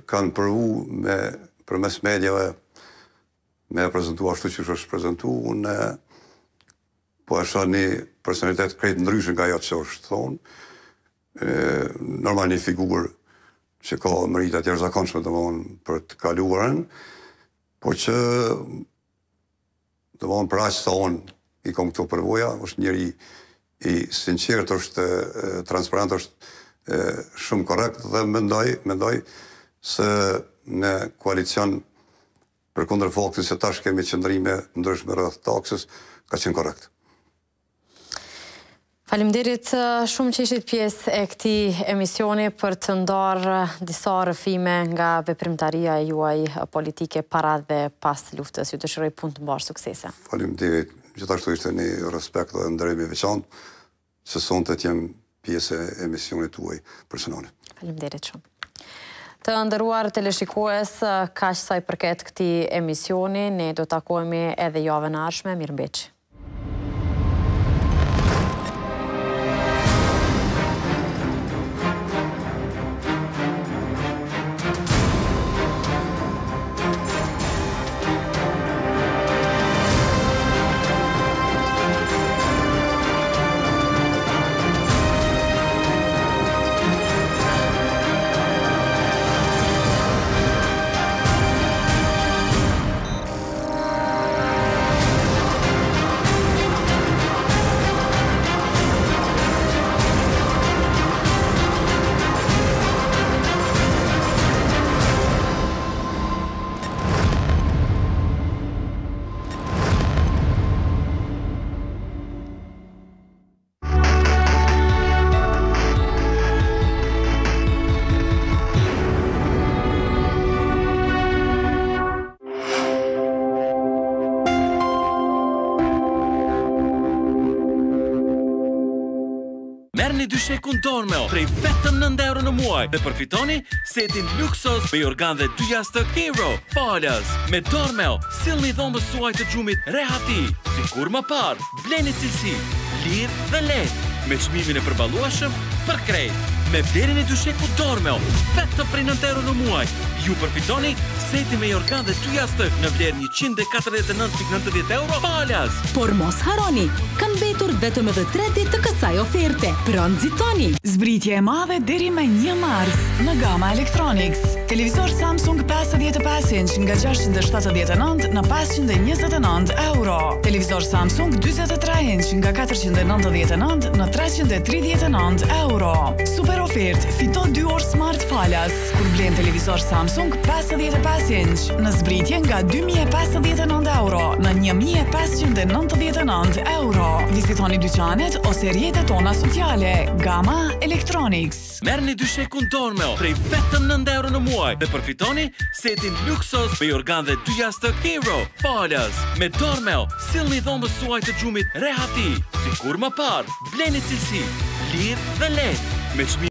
kanë përvu përmes mediave me prezentu ashtu që është prezentu, unë po e shoh një personalitet krejt ndryshëm nga ajo që është thonë, normal një figurë që ka merita të jashtëzakonshme domthonë për të kaluarën, por që domthonë për aq sa unë i kam këto përvoja, është njëri i sinqert, është transparent, është shumë korrekt dhe mendoj se në koalicion përkundër faktit se tash kemi qëndrime ndryshme rreth taksës, ka qenë korrekt. Faleminderit shumë që ishit pjesë e këtij emisioni për të ndarë disa rrëfime nga veprimtaria juaj politike para dhe pas luftës. Ju dëshiroj punë të mbarë suksese. Faleminderit. Gjithashtu ishte një respekt dhe nderim i veçantë se sonte të jem pjesë e emisionit tuaj personale. Faleminderit shumë. Të nderuar teleshikues, kaq sa i përket këtij emisioni, ne do takohemi edhe javën e ardhshme. Mirëmbëjtje. Merrni 2 shekun dormeo prej vetëm 9 euro në muaj dhe përfitoni setin luksos me organ dhe 2 jastëk Hero Falas. Me dormeo sillni dhomës suaj të xhumit rehati, sikur më parë, bleni cilësi, lirë dhe lehtë, me çmimin e përballueshëm për krejt. Me vlerën e 2 sheku dormeo, vetëm prej 9 euro në muaj, ju përfitoni seti me organ dhe 2 jastëk në vlerë 149.90 euro Falas. Por mos haroni, kanë mbetur vetëm edhe 3 ditë të kësaj oferte. Pra nxitoni. Zbritje e madhe deri me 1 mars në Gama Electronics. Televizor Samsung 55 inch nga 679 në 529 euro. Televizor Samsung 43 inch nga 499 në 339 euro. Super ofert, fito 2 orë smart falas, kur blen televizor Samsung 55 inch në zbritje nga 2.059 euro në 1.599 euro. Vizitoni dyqanet ose rrjetet tona sociale. Gama Electronics. Merrni 2 shekun dormeo prej vetëm 9 euro në muaj dhe përfitoni setin luksos me organ dhe 2 jastëk Hero Falas. Me dormeo sillni dhomës suaj të xhumit rehati, sikur më parë, bleni cilësi, lirë dhe lehtë, me çmim